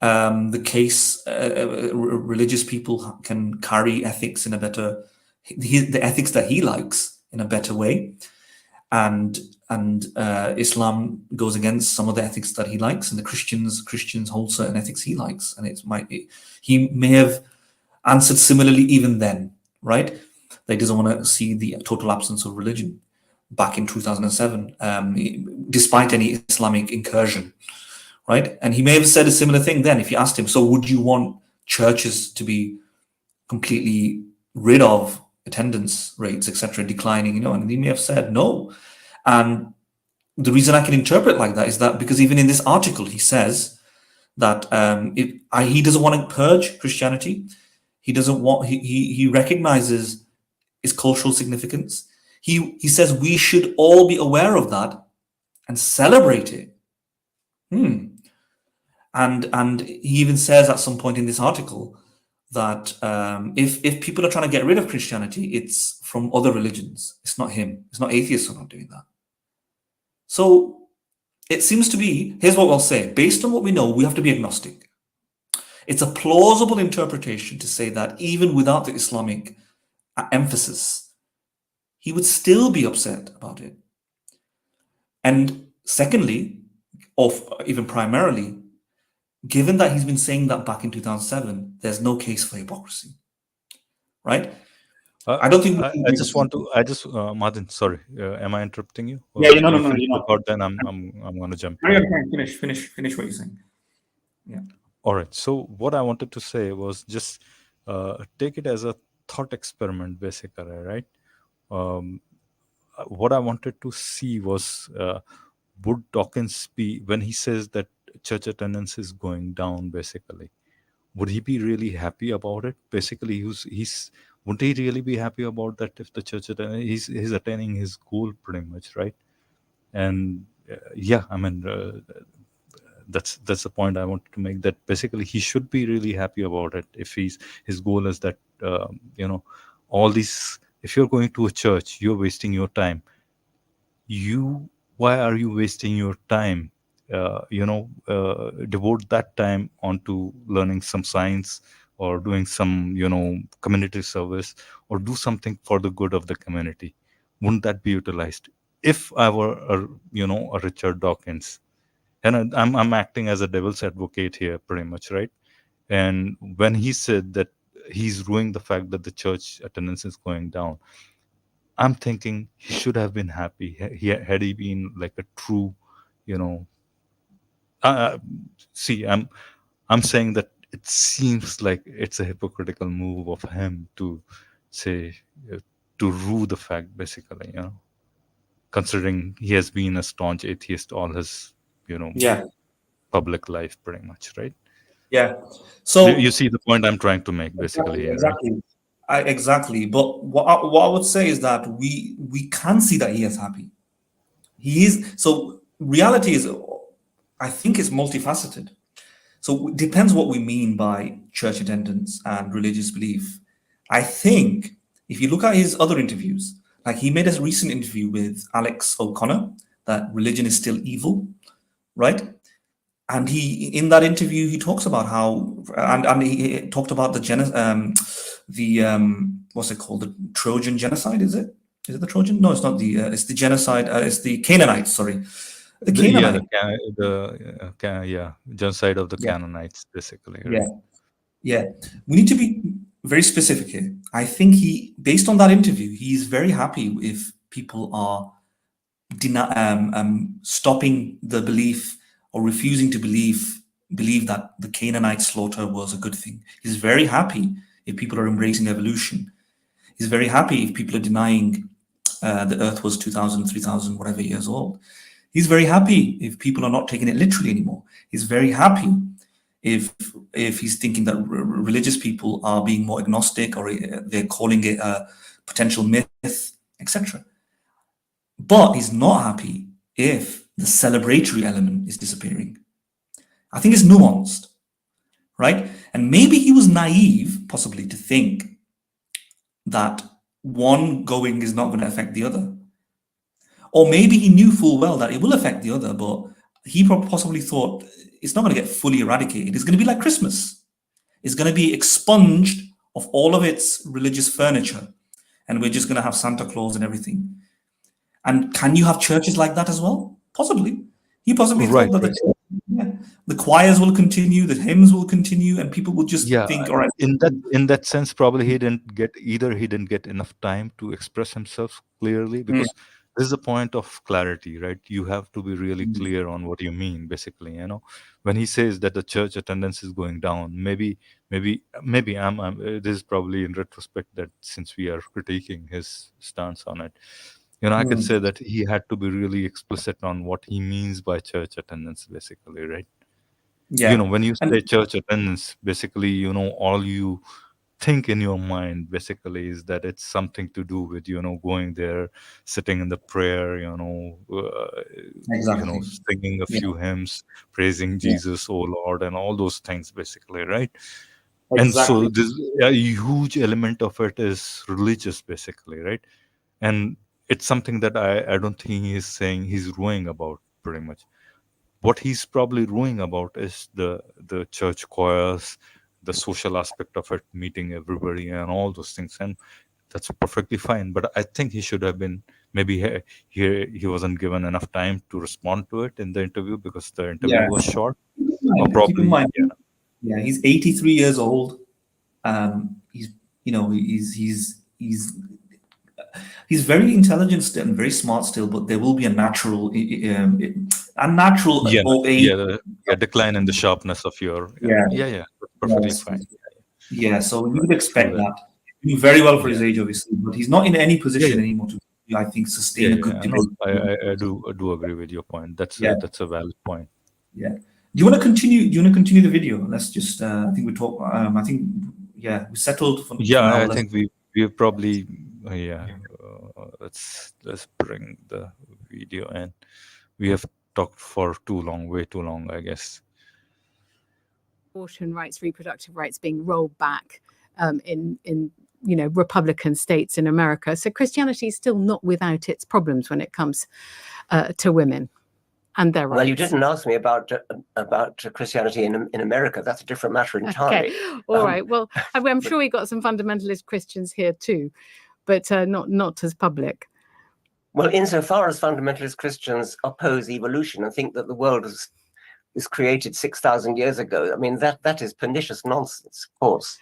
religious people can carry ethics in a better, the ethics that he likes in a better way, and Islam goes against some of the ethics that he likes, and the Christians hold certain ethics he likes, and he may have answered similarly even then, right? That he doesn't want to see the total absence of religion back in 2007, despite any Islamic incursion, right? And he may have said a similar thing then if you asked him, so would you want churches to be completely rid of attendance rates, etc., declining, and he may have said no. And the reason I can interpret like that is that because even in this article, he says that he doesn't want to purge Christianity. He doesn't want. He recognizes its cultural significance. He says we should all be aware of that and celebrate it. And he even says at some point in this article that if people are trying to get rid of Christianity, it's from other religions. It's not him. It's not atheists who are not doing that. So it seems to be, here's what I'll say. Based on what we know, we have to be agnostic. It's a plausible interpretation to say that even without the Islamic emphasis, he would still be upset about it. And secondly, or even primarily, given that he's been saying that back in 2007, there's no case for hypocrisy, right? I don't think. Martin, sorry, am I interrupting you? Yeah, no, you're not. Then I'm going to jump. Finish what you're saying. Yeah. All right. So what I wanted to say was just take it as a thought experiment, basically, right? What I wanted to see was would Dawkins be, when he says that church attendance is going down, basically, would he be really happy about it? Basically, wouldn't he really be happy about that if the church attendance, he's attaining his goal pretty much, right? And that's the point I wanted to make, that basically he should be really happy about it if his goal is that all these, if you're going to a church, you're wasting your time. Why are you wasting your time? Devote that time onto learning some science or doing some community service or do something for the good of the community. Wouldn't that be utilized? If I were a Richard Dawkins, and I'm acting as a devil's advocate here pretty much, right? And when he said that he's ruining the fact that the church attendance is going down, I'm thinking he should have been happy had he been like a true, see, I'm saying that it seems like it's a hypocritical move of him to say, to rue the fact, basically, considering he has been a staunch atheist all his, public life, pretty much, right? Yeah. So you see the point I'm trying to make, basically. Exactly. Right? Exactly. But what I would say is that we can see that he is happy. He is. So reality is, I think it's multifaceted. So it depends what we mean by church attendance and religious belief. I think if you look at his other interviews, like he made a recent interview with Alex O'Connor, that religion is still evil, right? And he, in that interview, he talks about how, and he talked about what's it called, the Trojan genocide? Is it the Trojan? No, it's not the. It's the genocide. It's the Canaanites. Sorry, the Canaanites. Genocide of the Yeah. Canaanites, basically. Yeah, Right? yeah. We need to be very specific here. I think based on that interview, he's very happy if people are stopping the belief or refusing to believe that the Canaanite slaughter was a good thing. He's very happy if people are embracing evolution. He's very happy if people are denying the earth was 2,000, 3,000, whatever years old. He's very happy if people are not taking it literally anymore. He's very happy if he's thinking that religious people are being more agnostic, or they're calling it a potential myth, etc. But he's not happy if the celebratory element is disappearing. I think it's nuanced, right? And maybe he was naive, possibly, to think that one going is not going to affect the other. Or maybe he knew full well that it will affect the other, but he possibly thought it's not going to get fully eradicated. It's going to be like Christmas. It's going to be expunged of all of its religious furniture, and we're just going to have Santa Claus and everything. And can you have churches like that as well? Possibly. He possibly thought that the choirs will continue, the hymns will continue, and people will just think, all right. In that sense, probably he didn't get enough time to express himself clearly, because this is a point of clarity, right? You have to be really clear on what you mean, basically. When he says that the church attendance is going down, maybe this is probably in retrospect, that since we are critiquing his stance on it, I could say that he had to be really explicit on what he means by church attendance, basically, right? Yeah. When you say church attendance, basically, all you think in your mind, basically, is that it's something to do with, going there, sitting in the prayer, Exactly. singing a few hymns, praising Jesus, oh Lord, and all those things, basically, right? Exactly. And so this a huge element of it is religious, basically, right? And it's something that I don't think he's saying he's ruining about, pretty much. What he's probably ruining about is the church choirs, the social aspect of it, meeting everybody and all those things. And that's perfectly fine. But I think he should have been, maybe he wasn't given enough time to respond to it in the interview, because the interview was short. Or probably, keep in mind, he's 83 years old. He's very intelligent still and very smart still, but there will be a natural old age. Decline in the sharpness of your perfectly fine. So you would expect that. Doing very well for his age, obviously, but he's not in any position anymore to, I think, sustain a good debate. I do agree with your point. That's a valid point. Yeah. Do you want to continue the video? Let's just. I think we talk. I think we settled. I think we probably let's bring the video in. We have talked for way too long, I guess. Abortion rights, reproductive rights being rolled back in Republican states in America. So Christianity is still not without its problems when it comes to women and their rights. Well, you didn't ask me about Christianity in America. That's a different matter entirely. Okay. All right. Well, I'm sure we got some fundamentalist Christians here too, but not as public. Well, insofar as fundamentalist Christians oppose evolution and think that the world was created 6,000 years ago, I mean, that is pernicious nonsense, of course.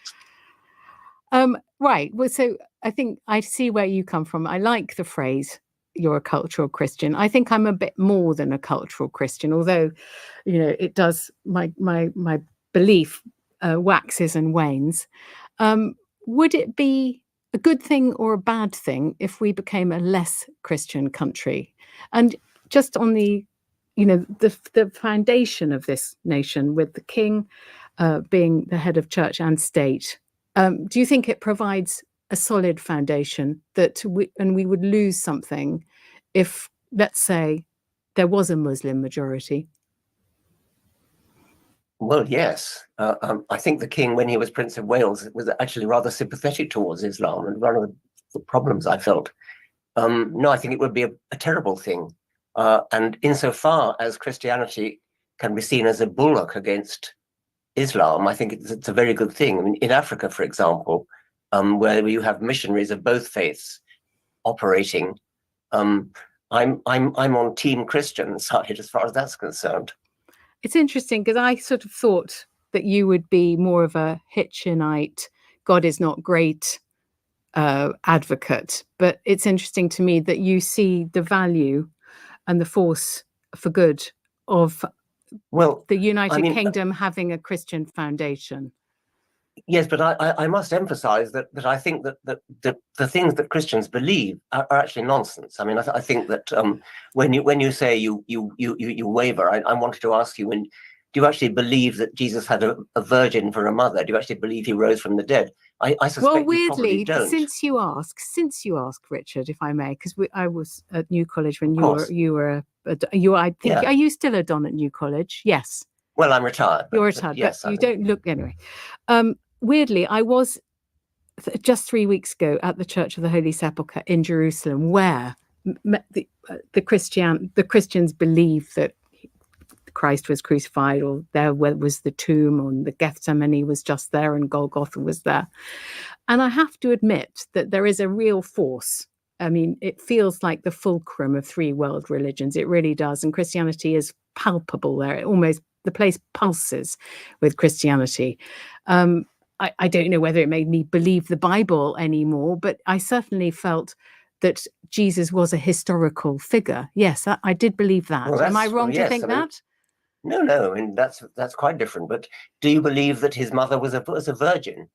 Right. Well, so I think I see where you come from. I like the phrase, you're a cultural Christian. I think I'm a bit more than a cultural Christian, although, it does, my belief waxes and wanes. Would it be a good thing or a bad thing if we became a less Christian country? And just on the foundation of this nation, with the king being the head of church and state, do you think it provides a solid foundation that we would lose something if, let's say, there was a Muslim majority? Well, yes. I think the king, when he was Prince of Wales, was actually rather sympathetic towards Islam, and one of the problems I felt. No, I think it would be a terrible thing. And insofar as Christianity can be seen as a bulwark against Islam, I think it's a very good thing. I mean, in Africa, for example, where you have missionaries of both faiths operating, I'm on Team Christian side as far as that's concerned. It's interesting because I sort of thought that you would be more of a Hitchenite, God is not great advocate. But it's interesting to me that you see the value and the force for good of the United Kingdom having a Christian foundation. Yes, but I must emphasize that I think that the things that Christians believe are actually nonsense. I mean, I think that when you say you waver, I wanted to ask you, do you actually believe that Jesus had a virgin for a mother? Do you actually believe he rose from the dead? I suspect well, you probably weirdly, don't. since you ask, Richard, if I may, because I was at New College when you were I think are you still a Don at New College? Yes. Well, I'm retired. You're retired, yes, but you don't look anyway. Weirdly, I was just 3 weeks ago at the Church of the Holy Sepulchre in Jerusalem, where the Christians believe that Christ was crucified, or there was the tomb, or the Gethsemane was just there, and Golgotha was there. And I have to admit that there is a real force. I mean, it feels like the fulcrum of three world religions. It really does. And Christianity is palpable there. The place pulses with Christianity. I don't know whether it made me believe the Bible anymore, but I certainly felt that Jesus was a historical figure. Yes, I did believe that. Well, am I wrong to think that? No. I mean, that's quite different. But do you believe that his mother was a virgin?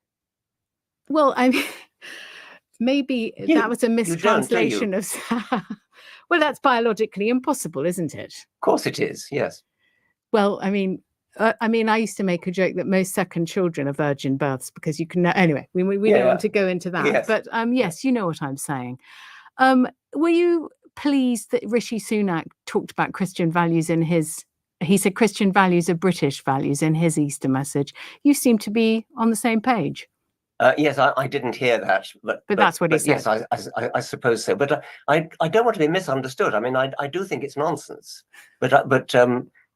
Well, I mean, maybe that was a mistranslation of. Well, that's biologically impossible, isn't it? Of course it is. Yes. Well, I mean, I used to make a joke that most second children are virgin births because you can. Anyway, we don't want to go into that. Yes. But yes, you know what I'm saying. Were you pleased that Rishi Sunak talked about Christian values in his? He said Christian values are British values in his Easter message. You seem to be on the same page. Yes, I didn't hear that, but that's what he said. Yes, I suppose so. But I don't want to be misunderstood. I mean, I do think it's nonsense. But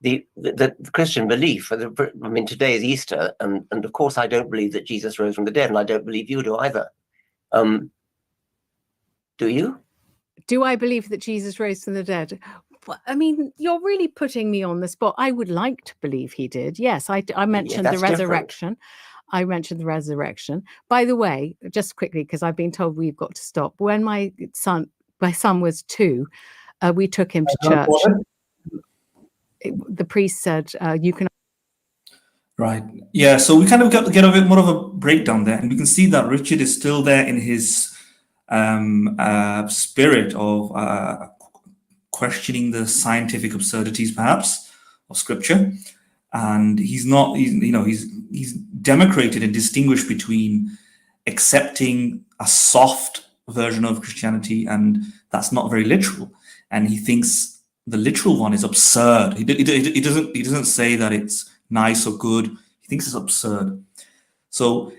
the Christian belief, I mean, today is Easter, and of course I don't believe that Jesus rose from the dead, and I don't believe you do either. Do you? Do I believe that Jesus rose from the dead? I mean, you're really putting me on the spot. I would like to believe he did. Yes, I mentioned the resurrection. Different. I mentioned the resurrection. By the way, just quickly, because I've been told we've got to stop. When my son was 2, we took him to church. The priest said, you can. Right. Yeah. So we kind of get a bit more of a breakdown there. And we can see that Richard is still there in his spirit of questioning the scientific absurdities, perhaps, of Scripture. And he's democrated and distinguished between accepting a soft version of Christianity, and that's not very literal. And he thinks the literal one is absurd. He doesn't say that it's nice or good. He thinks it's absurd. So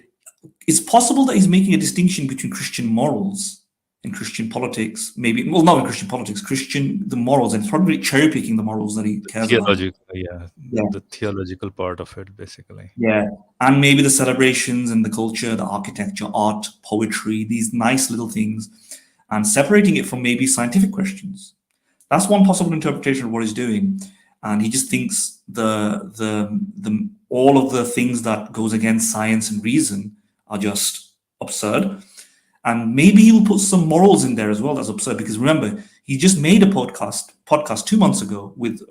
it's possible that he's making a distinction between Christian morals and Christian politics. Maybe, well, not in Christian politics, the morals, and probably cherry picking the morals that he cares about. Yeah, the theological part of it, basically. Yeah, and maybe the celebrations and the culture, the architecture, art, poetry, these nice little things, and separating it from maybe scientific questions. That's one possible interpretation of what he's doing. And he just thinks the all of the things that goes against science and reason are just absurd. And maybe he'll put some morals in there as well. That's absurd, because remember, he just made a podcast 2 months ago with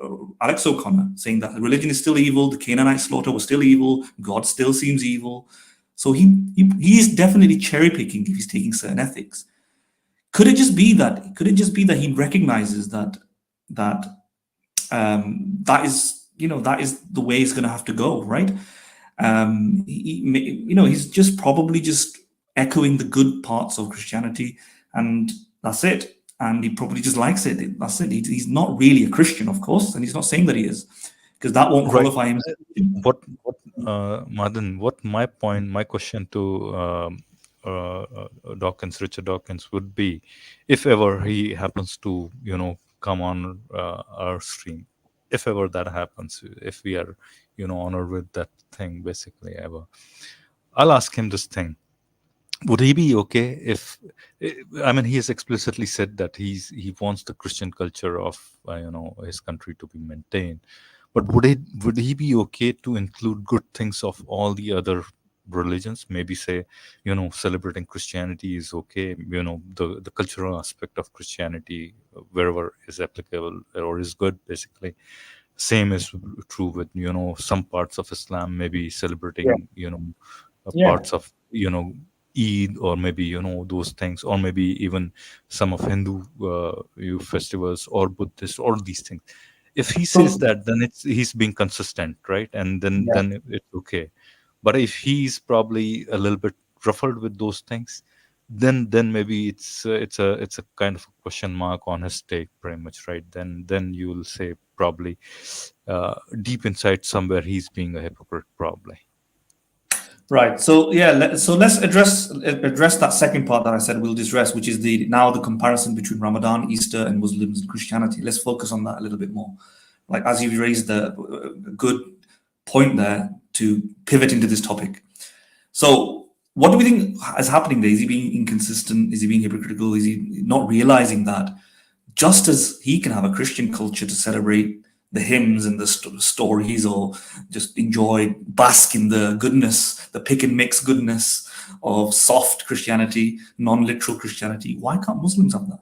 Alex O'Connor saying that religion is still evil, the Canaanite slaughter was still evil, God still seems evil. So he is definitely cherry picking if he's taking certain ethics. Could it just be that he recognizes that is the way it's going to have to go, right? He's just probably just echoing the good parts of Christianity, and that's it. And he probably just likes it. That's it. He's not really a Christian, of course, and he's not saying that he is, because that won't Right. qualify him. Madan, what my question to Richard Dawkins would be, if ever he happens to, come on our stream, if ever that happens, if we are, honored with that thing, basically ever, I'll ask him this thing. Would he be okay if, I mean, he has explicitly said that he wants the Christian culture of his country to be maintained, but would he be okay to include good things of all the other religions? Maybe say, celebrating Christianity is okay. The cultural aspect of Christianity, wherever is applicable or is good, basically. Same is true with some parts of Islam, maybe celebrating parts of Eid, or maybe those things, or maybe even some of Hindu festivals, or Buddhist, all these things. If he says that, then he's being consistent, right? And then it's okay. But if he's probably a little bit ruffled with those things, then maybe it's a kind of a question mark on his take, pretty much, right? Then you will say probably deep inside somewhere he's being a hypocrite, probably. Right. So so let's address that second part that I said we'll distress, which is the comparison between Ramadan, Easter, and Muslims and Christianity. Let's focus on that a little bit more. Like, as you've raised a good point there to pivot into this topic. So what do we think is happening there? Is he being inconsistent? Is he being hypocritical? Is he not realizing that just as he can have a Christian culture to celebrate the hymns and the stories, or just enjoy, bask in the goodness, the pick and mix goodness of soft Christianity, non-literal Christianity, why can't Muslims have that?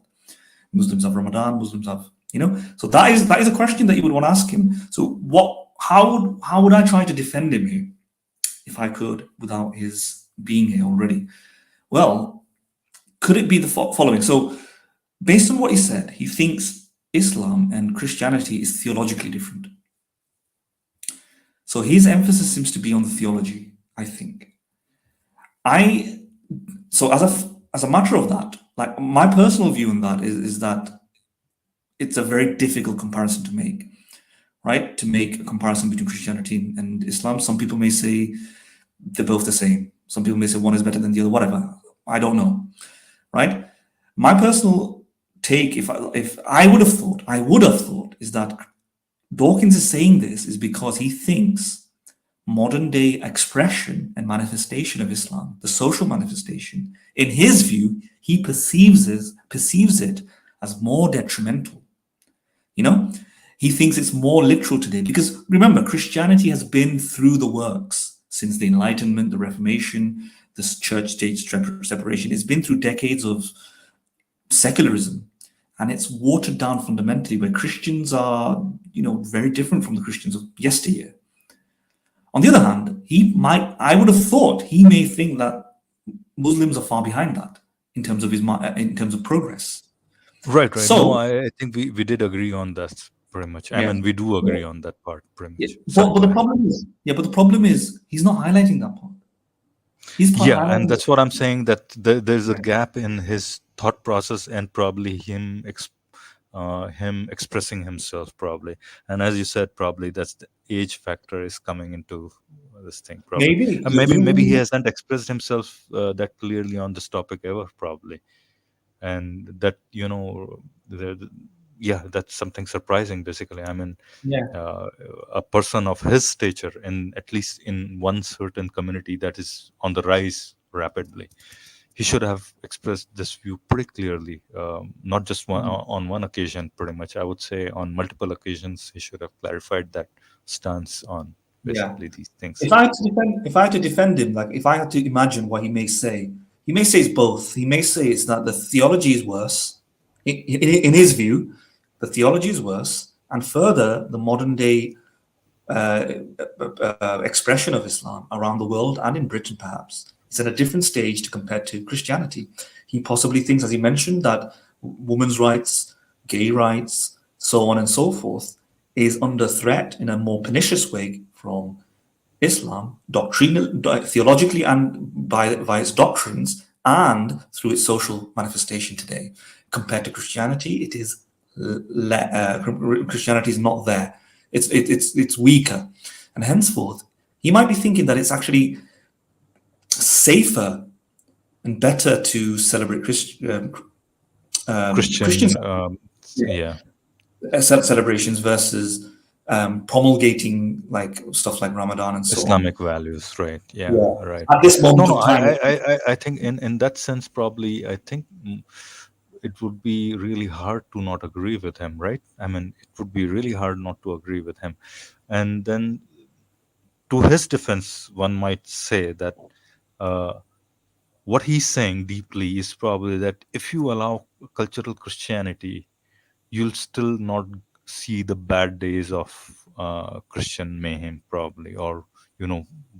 Muslims have Ramadan, Muslims have, so that is a question that you would want to ask him. So how would I try to defend him here, if I could, without his being here already? Well, could it be the following? So based on what he said, he thinks Islam and Christianity is theologically different. So his emphasis seems to be on the theology, I think. So as a matter of that, like, my personal view on that is that it's a very difficult comparison to make, right? To make a comparison between Christianity and Islam. Some people may say they're both the same. Some people may say one is better than the other, whatever. I don't know, right? My personal take, if I would have thought, is that Dawkins is saying this is because he thinks modern day expression and manifestation of Islam, the social manifestation, in his view, he perceives it as more detrimental. He thinks it's more literal today, because remember, Christianity has been through the works since the Enlightenment, the Reformation, this church-state separation. It's been through decades of secularism. And it's watered down fundamentally, where Christians are, very different from the Christians of yesteryear. On the other hand, I would have thought he may think that Muslims are far behind that in terms of progress. Right. So, no, I think we did agree on that pretty much. I mean, we do agree on that part pretty much. But the problem is he's not highlighting that part. And that's what I'm saying, that there's a gap in his thought process, and probably him expressing himself, probably. And as you said, probably that's the age factor is coming into this thing, probably. Maybe he hasn't expressed himself that clearly on this topic ever, probably. And that, that's something surprising, basically. I mean, a person of his stature, and at least in one certain community that is on the rise rapidly, he should have expressed this view pretty clearly, not just on one occasion, pretty much. I would say on multiple occasions, he should have clarified that stance on basically these things. If I had to defend him, like, if I had to imagine what he may say it's both. He may say it's that the theology is worse. In his view, the theology is worse, and further, the modern day expression of Islam around the world, and in Britain perhaps, is at a different stage compared to Christianity. He possibly thinks, as he mentioned, that women's rights, gay rights, so on and so forth, is under threat in a more pernicious way from Islam, theologically, and by its doctrines, and through its social manifestation today. Compared to Christianity, it is Christianity is not there. it's weaker, and henceforth he might be thinking that it's actually safer and better to celebrate Christian celebrations versus promulgating like stuff like Ramadan and so Islamic on. values, right? Yeah, right. At this moment No, of time, I think in that sense, probably, I think it would be really hard to not agree with him, right? I mean, it would be really hard not to agree with him. And then, to his defense, one might say that what he's saying deeply is probably that if you allow cultural Christianity, you'll still not see the bad days of Christian mayhem, probably, or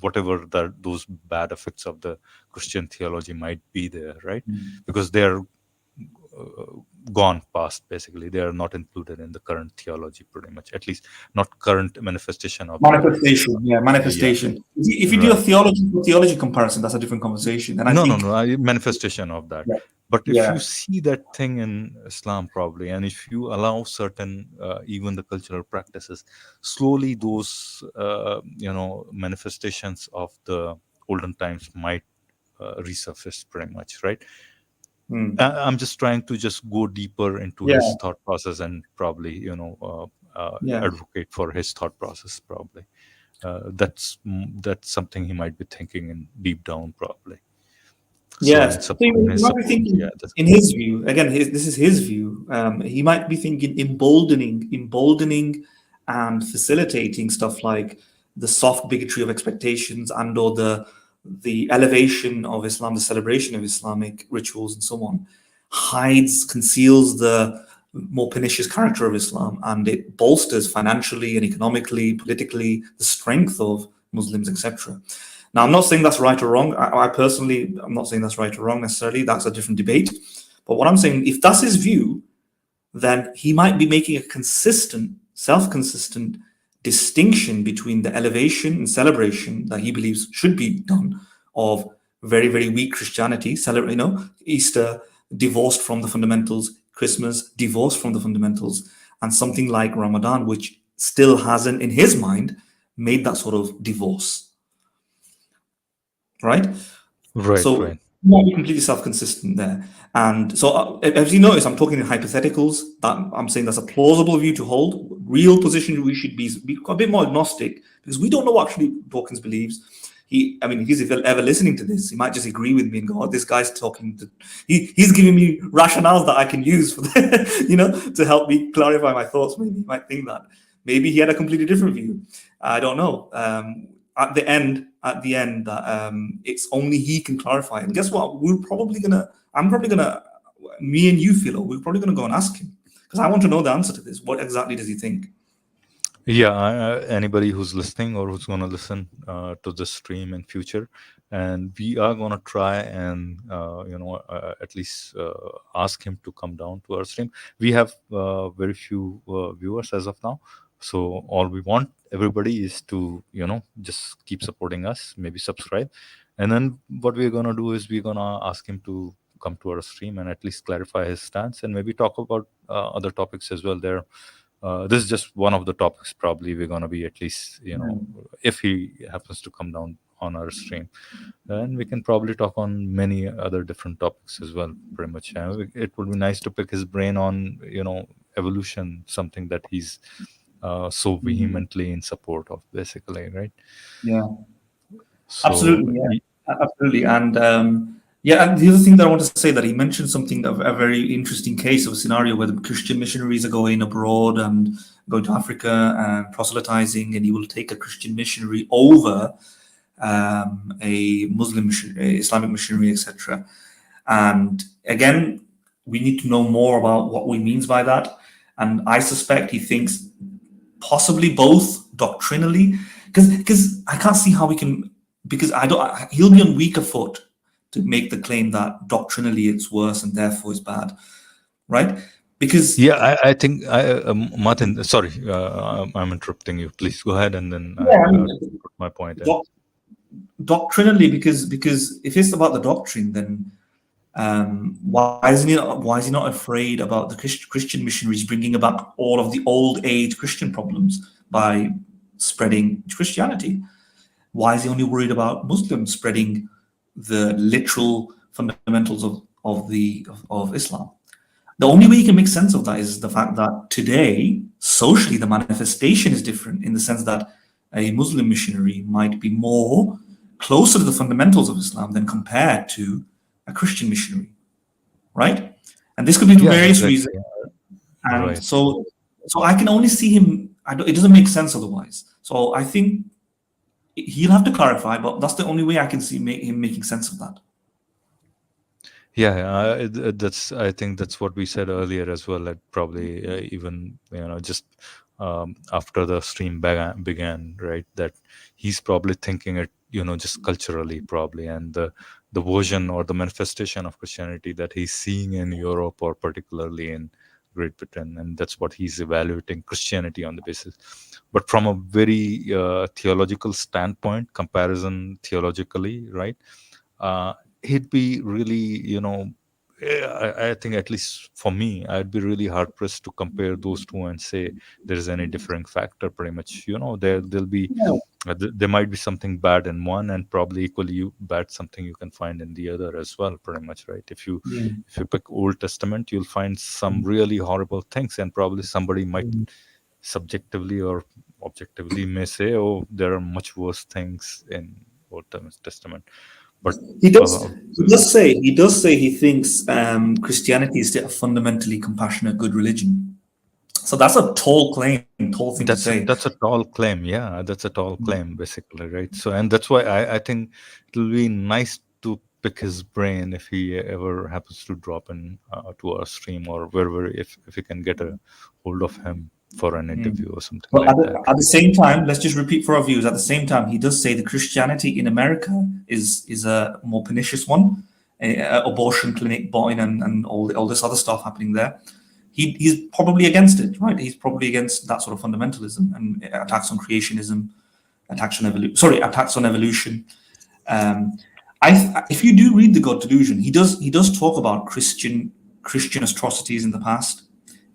whatever those bad effects of the Christian theology might be there, right? Because they are gone past. Basically, they are not included in the current theology, pretty much. At least not current manifestation of manifestation. Manifestation. If you do a theology comparison, that's a different conversation. And I think manifestation of that. But if you see that thing in Islam, probably, and if you allow certain, even the cultural practices, slowly those, manifestations of the olden times might resurface, pretty much, right? I'm just trying to just go deeper into his thought process and probably, advocate for his thought process, probably. That's something he might be thinking in deep down, probably. Yes. So he might be thinking, in his view, again, this is his view. He might be thinking emboldening and facilitating stuff like the soft bigotry of expectations and or the elevation of Islam, the celebration of Islamic rituals and so on, conceals the more pernicious character of Islam, and it bolsters financially and economically, politically, the strength of Muslims, etc. Now, I'm not saying that's right or wrong. I personally, I'm not saying that's right or wrong necessarily. That's a different debate. But what I'm saying, if that's his view, then he might be making a consistent, self-consistent distinction between the elevation and celebration that he believes should be done of very, very weak Christianity, Easter divorced from the fundamentals, Christmas divorced from the fundamentals, and something like Ramadan, which still hasn't, in his mind, made that sort of divorce. Right? So not completely self-consistent there. And so as you notice, I'm talking in hypotheticals. That I'm saying that's a plausible view to hold. Real position, we should be a bit more agnostic, because we don't know what actually Dawkins believes. If he's ever listening to this, he might just agree with me and go, "Oh, this guy's talking to." He's giving me rationales that I can use for to help me clarify my thoughts. Maybe he might think that. Maybe he had a completely different view. I don't know. At the end, that it's only he can clarify. And guess what? Me and you, Philo, we're probably gonna go and ask him, because I want to know the answer to this. What exactly does he think? Yeah, anybody who's listening or who's going to listen to this stream in future, and we are going to try and at least ask him to come down to our stream. We have very few viewers as of now, so all we want everybody is to just keep supporting us, maybe subscribe, and then what we're going to do is we're going to ask him to come to our stream and at least clarify his stance and maybe talk about other topics as well there. This is just one of the topics probably we're going to be, at least, if he happens to come down on our stream. And we can probably talk on many other different topics as well, pretty much. It would be nice to pick his brain on, evolution, something that he's so vehemently in support of, basically, right? Yeah. So, absolutely. Yeah. Absolutely. And and the other thing that I want to say, that he mentioned something of a very interesting case of a scenario where the Christian missionaries are going abroad and going to Africa and proselytizing, and he will take a Christian missionary over a Muslim Islamic missionary, etc. And again, we need to know more about what he means by that. And I suspect he thinks possibly both doctrinally, because I can't see how we can, because he'll be on weaker foot to make the claim that doctrinally it's worse and therefore it's bad, right? Because I think Martin, sorry, I'm interrupting you. Please go ahead, and then I'll put my point. Doctrinally, because if it's about the doctrine, then why is he not afraid about the Christian missionaries bringing about all of the old age Christian problems? by spreading Christianity? Why is he only worried about Muslims spreading the literal fundamentals of Islam? The only way you can make sense of that is the fact that today, socially, the manifestation is different in the sense that a Muslim missionary might be more closer to the fundamentals of Islam than compared to a Christian missionary, right? And this could be for various reasons. And Right. so I can only see him. It doesn't make sense otherwise. So I think he'll have to clarify, but that's the only way I can see him making sense of that. Yeah, I think that's what we said earlier as well. That probably even just after the stream began, right? That he's probably thinking it, just culturally probably, and the version or the manifestation of Christianity that he's seeing in Europe or particularly in Great Britain, and that's what he's evaluating Christianity on the basis. But from a very theological standpoint, comparison theologically, right? He'd be really, I think at least for me, I'd be really hard pressed to compare those two and say there's any differing factor. Pretty much, there'll be there might be something bad in one, and probably equally bad something you can find in the other as well. Pretty much, right? If you pick Old Testament, you'll find some really horrible things, and probably somebody might subjectively or objectively may say, "Oh, there are much worse things in Old Testament." But he does say he thinks Christianity is still a fundamentally compassionate, good religion. So that's a tall thing to say. That's a tall claim. Yeah, that's a tall claim, basically, right? So, and that's why I think it'll be nice to pick his brain if he ever happens to drop in to our stream or wherever, if he can get a hold of him for an interview or something like that. At the same time, let's just repeat for our viewers. At the same time, he does say the Christianity in America is a more pernicious one, abortion clinic, boying, and all this other stuff happening there. He's probably against it, right? He's probably against that sort of fundamentalism and attacks on creationism, attacks on evolution. If you do read The God Delusion, he does talk about Christian atrocities in the past.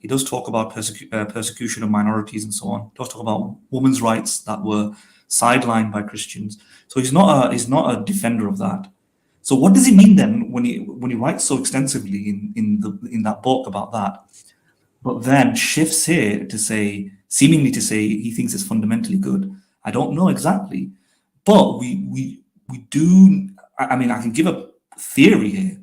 He does talk about persecution of minorities and so on. He does talk about women's rights that were sidelined by Christians. So he's not a defender of that. So what does he mean then when he writes so extensively in that book about that, but then shifts here to seemingly say he thinks it's fundamentally good? I don't know exactly, but we do. I mean, I can give a theory here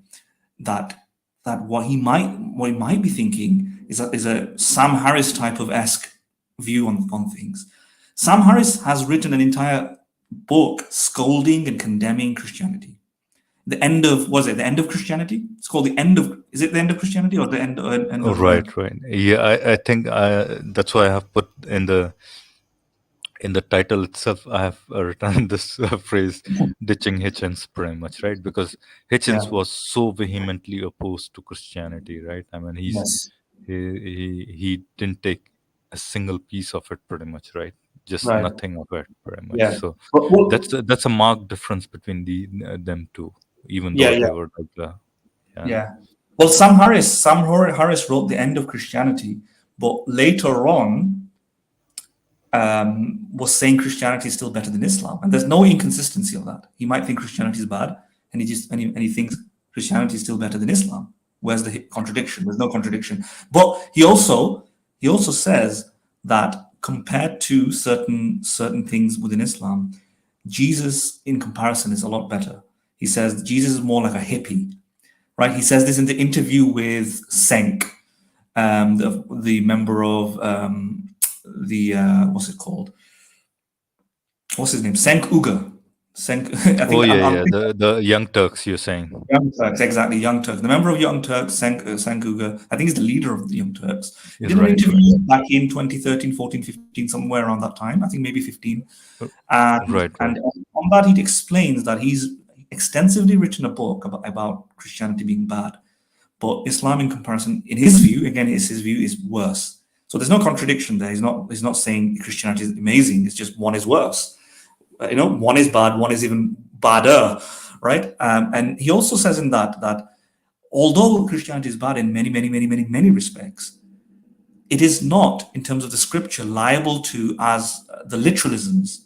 that what he might be thinking is a Sam Harris type of esque view on things. Sam Harris has written an entire book scolding and condemning Christianity. The end of Christianity? It's called the end of. Is it the end of Christianity or the end of? Right. Yeah, I think that's why I have put in the title itself. I have written this phrase, "ditching Hitchens," pretty much, right? Because Hitchens was so vehemently opposed to Christianity, right? I mean, he didn't take a single piece of it, pretty much, right? Just nothing of it, pretty much. Yeah. So that's a marked difference between them two, even though they were like Well, Sam Harris wrote The End of Christianity, but later on was saying Christianity is still better than Islam, and there's no inconsistency of that. He might think Christianity is bad, and he thinks Christianity is still better than Islam. Where's the contradiction? There's no contradiction. But he also says that compared to certain things within Islam, Jesus, in comparison, is a lot better. He says Jesus is more like a hippie, right? He says this in the interview with Senk, the member of what's it called? What's his name? Senk Uga. The Young Turks, you're saying. Young Turks, exactly, Young Turks. The member of Young Turks, Senk Uga, I think he's the leader of the Young Turks. He did an interview back in 2013, 14, 15, somewhere around that time. I think maybe 15. And on that, he explains that he's extensively written a book about Christianity being bad. But Islam, in comparison, in his view, again, his view is worse. So there's no contradiction there. He's not saying Christianity is amazing. It's just one is worse. One is bad, one is even badder, right? And he also says in that although Christianity is bad in many respects, it is not, in terms of the scripture, liable to as the literalisms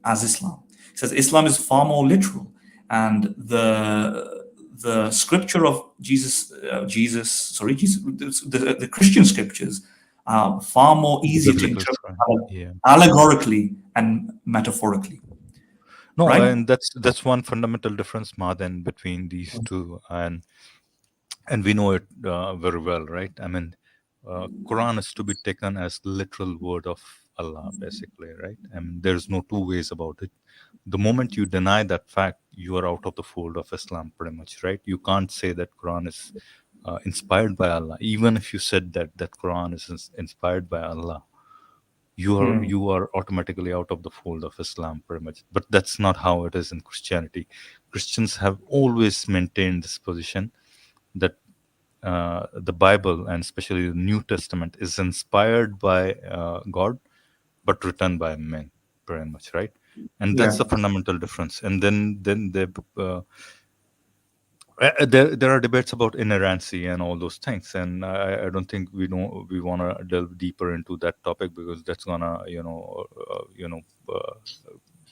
as Islam. It says Islam is far more literal, and the scripture of Jesus, the Christian scriptures are far more easier to Biblical interpret scribe. Yeah. allegorically and metaphorically, No, right? and that's one fundamental difference, Madan, between these two, and we know it very well, right? I mean, Quran is to be taken as literal word of Allah, basically, right? I mean, there's no two ways about it. The moment you deny that fact, you are out of the fold of Islam, pretty much, right? You can't say that Quran is inspired by Allah, even if you said that Quran is inspired by Allah. You are automatically out of the fold of Islam, pretty much. But that's not how it is in Christianity. Christians have always maintained this position that the Bible, and especially the New Testament, is inspired by God, but written by men, pretty much, right? And Yeah. that's the fundamental difference. And then there are debates about inerrancy and all those things, and I don't think we want to delve deeper into that topic, because that's gonna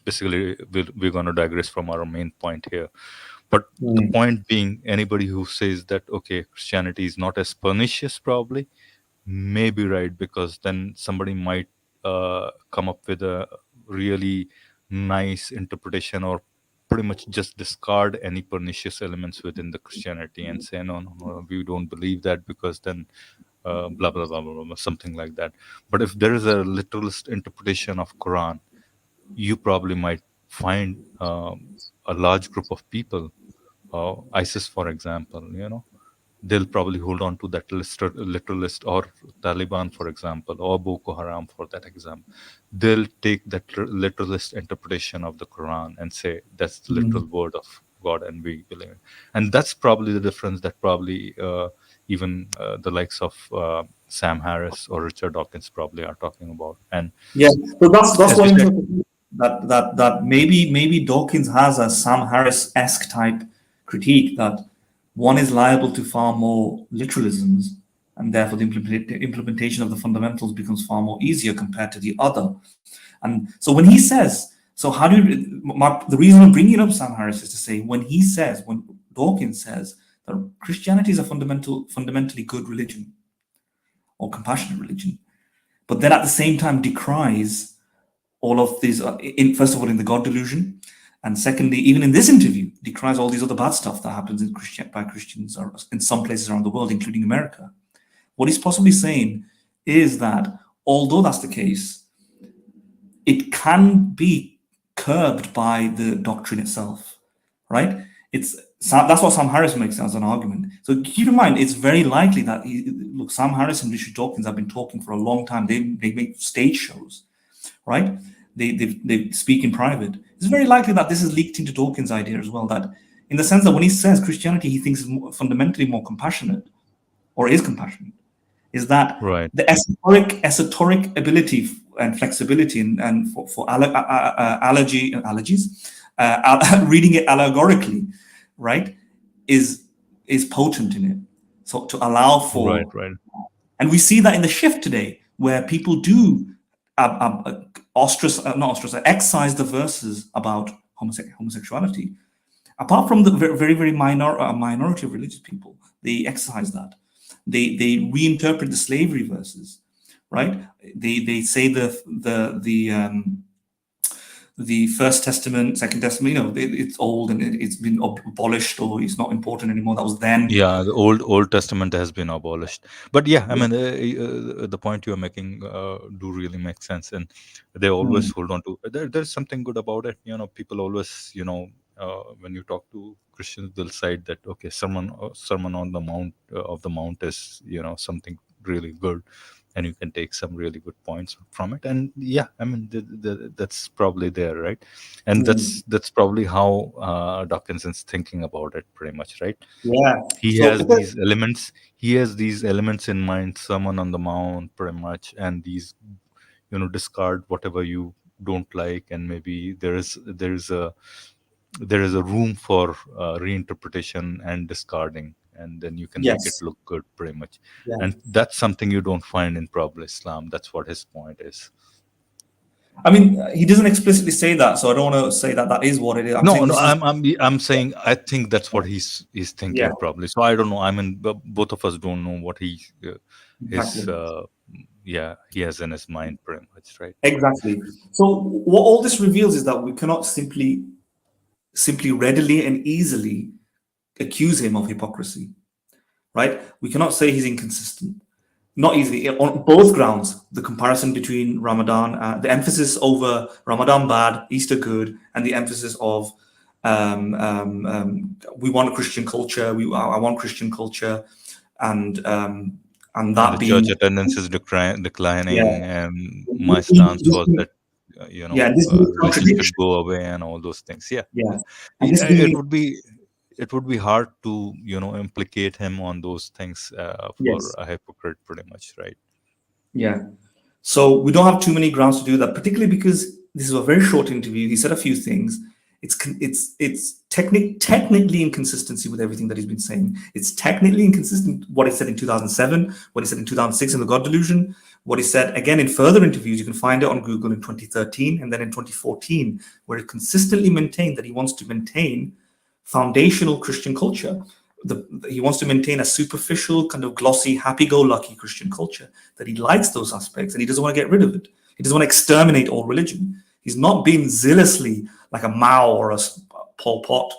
basically we're gonna digress from our main point here. But the point being, anybody who says that okay, Christianity is not as pernicious probably may be right, because then somebody might come up with a really nice interpretation, or pretty much just discard any pernicious elements within the Christianity and say no, we don't believe that, because then blah, blah blah blah blah, something like that. But if there is a literalist interpretation of Quran, you probably might find a large group of people, ISIS for example, they'll probably hold on to that literalist, or Taliban, for example, or Boko Haram, for that example. They'll take that literalist interpretation of the Quran and say that's the literal word of God, and we believe it. And that's probably the difference that probably even the likes of Sam Harris or Richard Dawkins probably are talking about. And Yeah, so that's as what you said, interpretation that maybe Dawkins has a Sam Harris-esque type critique, that one is liable to far more literalisms, and therefore the implementation of the fundamentals becomes far more easier compared to the other. And so when he says, so how do you, the reason I'm bringing up Sam Harris is to say, when Dawkins says that Christianity is a fundamentally good religion or compassionate religion, but then at the same time decries all of these, first of all, in the God delusion, and secondly, even in this interview, decries all these other bad stuff that happens by Christians or in some places around the world, including America. What he's possibly saying is that although that's the case, it can be curbed by the doctrine itself, right? That's what Sam Harris makes as an argument. So keep in mind, it's very likely that Sam Harris and Richard Dawkins have been talking for a long time. They make stage shows, right? They speak in private. It's very likely that this is leaked into Dawkins' idea as well, that in the sense that when he says Christianity, he thinks is fundamentally more compassionate, or is compassionate, is that right, the esoteric ability and flexibility and for allergies, reading it allegorically, right, is potent in it. So to allow for, right. and we see that in the shift today, where people do excise the verses about homosexuality. Apart from the very, very minority of religious people, they excise that. They reinterpret the slavery verses, right? They say the First Testament, Second Testament, it's old and it's been abolished, or it's not important anymore. That was then. Yeah, the Old Testament has been abolished. But yeah, I mean, the point you're making do really make sense, and they always hold on to. There's something good about it. People always, when you talk to Christians, they'll cite that okay, sermon on the mount is something really good, and you can take some really good points from it. And yeah, I mean, that's probably there, right? And that's probably how Dawkins is thinking about it, pretty much, right? Yeah. He So has these elements. He has these elements in mind, Sermon on the Mount, pretty much, and these, discard whatever you don't like, and maybe there is a room for reinterpretation and discarding, and then you can make it Yes. look good, pretty much. Yeah. And that's something you don't find in probably Islam. That's what his point is. I mean, he doesn't explicitly say that, so I don't want to say that that is what it is. I'm No, saying no, this is, I'm saying I think that's what he's yeah, thinking probably. So I don't know. I mean, both of us don't know what he his exactly. yeah, he has in his mind, pretty much, right? Exactly. So what all this reveals is that we cannot simply readily and easily accuse him of hypocrisy, right? We cannot say he's inconsistent. Not easily on both grounds. The comparison between Ramadan, the emphasis over Ramadan bad, Easter good, and the emphasis of we want a Christian culture. I want Christian culture, and And that the being, church attendance is yeah, declining, and my stance was that yeah, this being religion should contradiction, go away and all those things. Yeah, yeah, and this yeah, being, it would be hard to implicate him on those things for yes, a hypocrite, pretty much, right? yeah. So we don't have too many grounds to do that, particularly because this is a very short interview. He said a few things. It's technically inconsistency with everything that he's been saying. It's technically inconsistent what he said in 2007, what he said in 2006 in the God Delusion, what he said again in further interviews. You can find it on Google in 2013 and then in 2014, where he consistently maintained that he wants to maintain foundational Christian culture. He wants to maintain a superficial, kind of glossy, happy-go-lucky Christian culture, that he likes those aspects and he doesn't want to get rid of it. He doesn't want to exterminate all religion. He's not being zealously like a Mao or a Pol Pot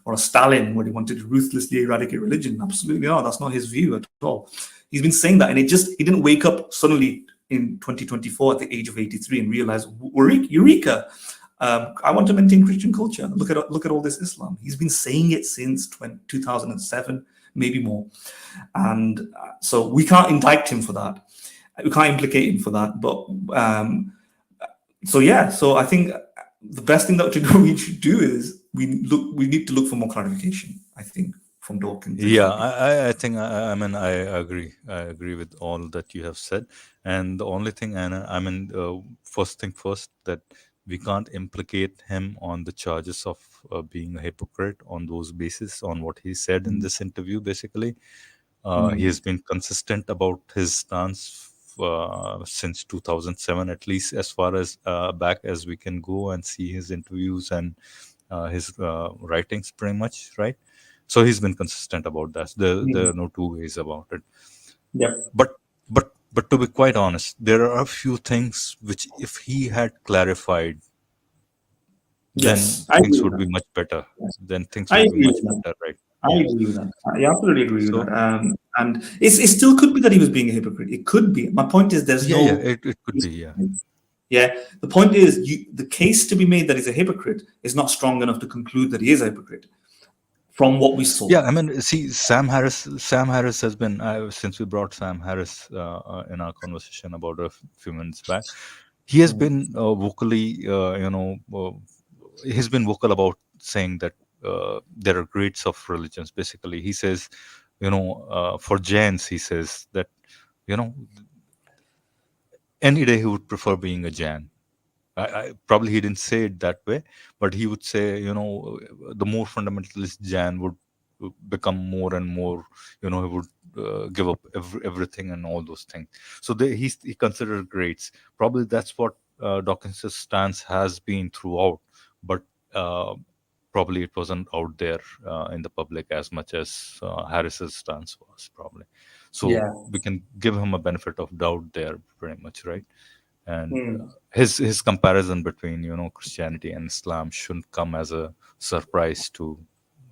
or a Stalin, where he wanted to ruthlessly eradicate religion. Absolutely not. That's not his view at all. He's been saying that, and he didn't wake up suddenly in 2024 at the age of 83 and realize, eureka, I want to maintain Christian culture. Look at all this Islam. He's been saying it since 2007, maybe more, and so we can't indict him for that. We can't implicate him for that. But so yeah, so I think the best thing that we should do is we need to look for more clarification, I think, from Dawkins. Yeah, I think I mean I agree with all that you have said, and the only thing, Anna, I mean, first thing first, that we can't implicate him on the charges of being a hypocrite on those basis, on what he said in this interview. Basically, he has been consistent about his stance since 2007, at least as far as back as we can go and see his interviews and his writings, pretty much, right? So he's been consistent about that. There are no two ways about it. Yeah. But to be quite honest, there are a few things which, if he had clarified, Yes, then things would be much better. Yes. Then things I would be agree much with that. better, right? I Yeah. agree with that. I absolutely agree with So that. And it still could be that he was being a hypocrite. It could be. My point is, there's yeah, no. it could be, yeah. Yeah. The point is, the case to be made that he's a hypocrite is not strong enough to conclude that he is a hypocrite from what we saw. Yeah, I mean, see, Sam Harris has been, since we brought Sam Harris in our conversation about a few minutes back, he has been vocally, he's been vocal about saying that there are grades of religions. Basically, he says, for Jains, he says that, any day he would prefer being a Jain. Probably he didn't say it that way, but he would say, the more fundamentalist Jain would become more and more, he would give up everything and all those things. So he considered grades. Probably that's what Dawkins' stance has been throughout, but probably it wasn't out there in the public as much as Harris's stance was, probably. So we can give him a benefit of doubt there, pretty much, right? And his comparison between Christianity and Islam shouldn't come as a surprise to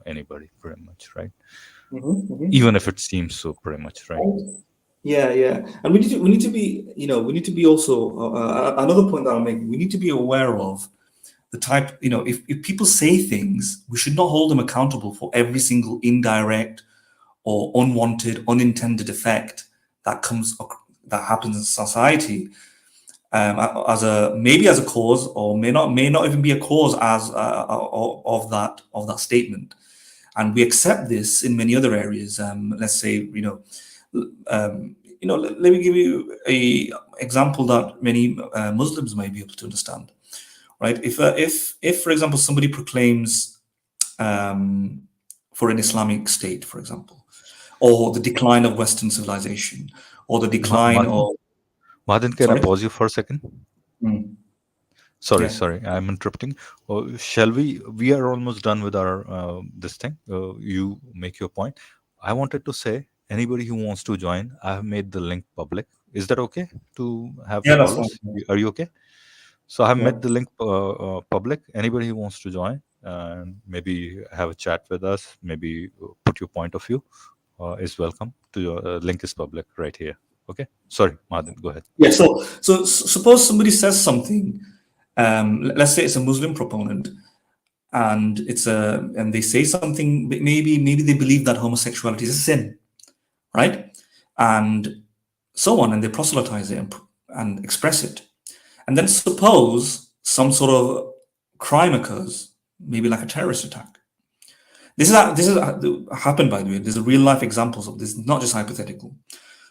anybody, pretty much, right? Even if it seems so, pretty much, right? Yeah, and we need to be we need to be also another point that I'll make. We need to be aware of the type, if people say things, we should not hold them accountable for every single indirect or unwanted, unintended effect that happens in society. As a cause, or may not even be a cause of that statement, and we accept this in many other areas. Let's say, let me give you a example that many Muslims may be able to understand. Right? If for example somebody proclaims for an Islamic state, for example, or the decline of Western civilization, or the decline of... Madin, can I Sorry? pause you for a second? Yeah. Sorry, I'm interrupting. Shall we? We are almost done with our this thing. You make your point. I wanted to say, anybody who wants to join, I have made the link public. Is that okay to have the Yeah, that's fine. callers? Are you okay? So I have Yeah. made the link public. Anybody who wants to join and maybe have a chat with us, maybe put your point of view, is welcome. To your link is public right here. Okay. Sorry, Madin, go ahead. Yeah. So suppose somebody says something. Let's say it's a Muslim proponent, and they say something. Maybe they believe that homosexuality is a sin, right? And so on, and they proselytize it and express it. And then suppose some sort of crime occurs, maybe like a terrorist attack. This is happened, by the way. There's real life examples of this, not just hypothetical.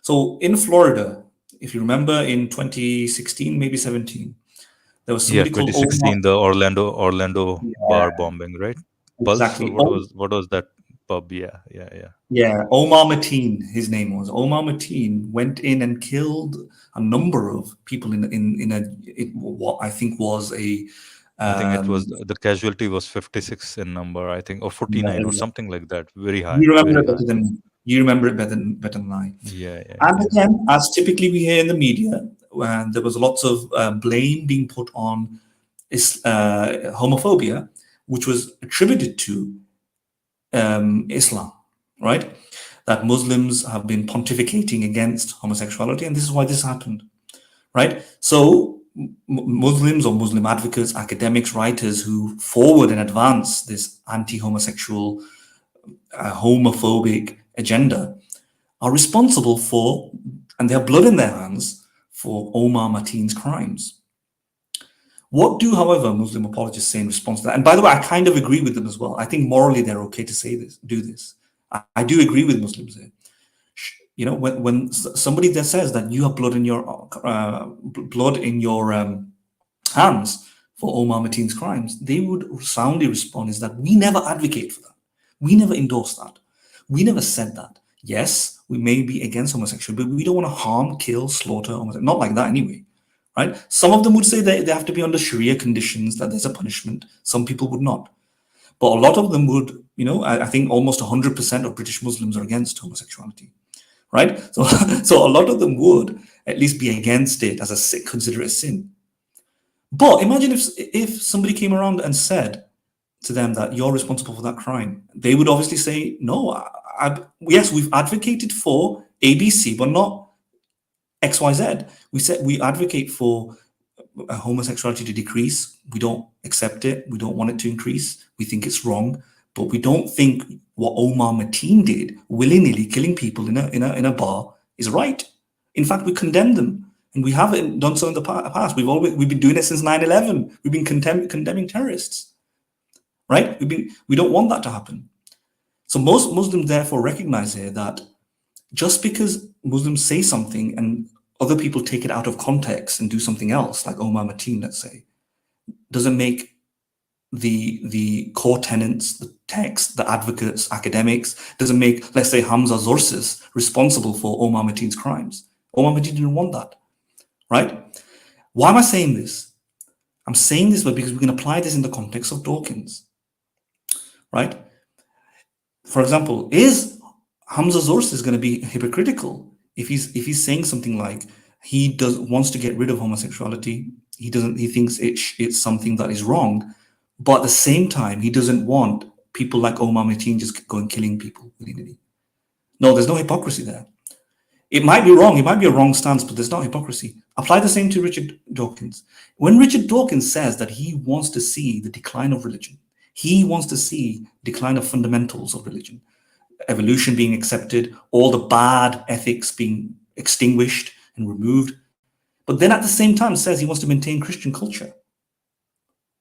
So in Florida, if you remember, in 2016, maybe 17, there was somebody called 2016, the Orlando bar Yeah, bombing, right? Pulse. exactly. What was that pub? Yeah. Yeah, Omar Mateen, his name was. Omar Mateen went in and killed a number of people what I think was a... I think it was the casualty was 56 in number, I think, or 49 or something like that. Very high. You remember Very it high. better than I. Yeah. And again, as typically we hear in the media, there was lots of blame being put on homophobia, which was attributed to Islam, right? That Muslims have been pontificating against homosexuality, and this is why this happened, right? So Muslims or Muslim advocates, academics, writers who forward and advance this anti-homosexual, homophobic agenda are responsible for, and they have blood in their hands, for Omar Mateen's crimes. What do, however, Muslim apologists say in response to that? And by the way, I kind of agree with them as well. I think morally they're okay to say this, do this. I do agree with Muslims here. You know, when somebody that says that you have blood in your hands for Omar Mateen's crimes, they would soundly respond is that we never advocate for that. We never endorse that. We never said that. Yes, we may be against homosexuality, but we don't want to harm, kill, slaughter homosexuals. Not like that anyway. Right? Some of them would say they have to be under Sharia conditions, that there's a punishment. Some people would not. But a lot of them would, you know, I think almost 100% of British Muslims are against homosexuality. Right? So a lot of them would at least be against it as consider it a sin. But imagine if somebody came around and said to them that you're responsible for that crime. They would obviously say, no, yes, we've advocated for ABC, but not XYZ. We said we advocate for homosexuality to decrease. We don't accept it. We don't want it to increase. We think it's wrong, but we don't think what Omar Mateen did, willy-nilly killing people in a bar, is right. In fact, we condemn them, and we haven't done so in the past. We've been doing it since 9/11. We've been condemning terrorists, right? We don't want that to happen. So most Muslims therefore recognize here that just because Muslims say something and other people take it out of context and do something else, like Omar Mateen, let's say, doesn't make the core tenets, the text, the advocates, academics, doesn't make, let's say, Hamza Zorsis responsible for Omar Mateen's crimes. Omar Mateen didn't want that, right? Why am I saying this? I'm saying this because we can apply this in the context of Dawkins, right? For example, is Hamza Zorsis going to be hypocritical if he's saying something like he wants to get rid of homosexuality? He thinks it's something that is wrong, but at the same time he doesn't want people like Omar Mateen just going killing people willy-nilly. No, there's no hypocrisy there. It might be wrong. It might be a wrong stance, but there's not hypocrisy. Apply the same to Richard Dawkins. When Richard Dawkins says that he wants to see the decline of religion, he wants to see decline of fundamentals of religion, evolution being accepted, all the bad ethics being extinguished and removed, but then at the same time says he wants to maintain Christian culture.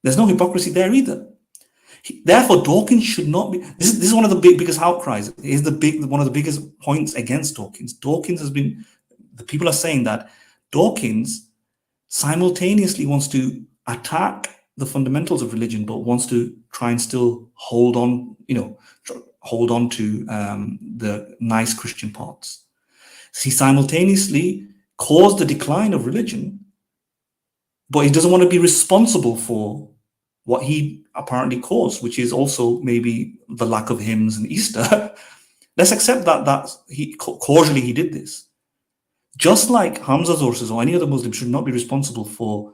There's no hypocrisy there either. Therefore, Dawkins should not be. This is one of the biggest outcries. It is one of the biggest points against Dawkins. Dawkins has been. The people are saying that Dawkins simultaneously wants to attack the fundamentals of religion, but wants to try and still hold on. hold on to the nice Christian parts. He simultaneously caused the decline of religion, but he doesn't want to be responsible for what he apparently caused, which is also maybe the lack of hymns and Easter. Let's accept that he causally he did this. Just like Hamza's sources or any other Muslim should not be responsible for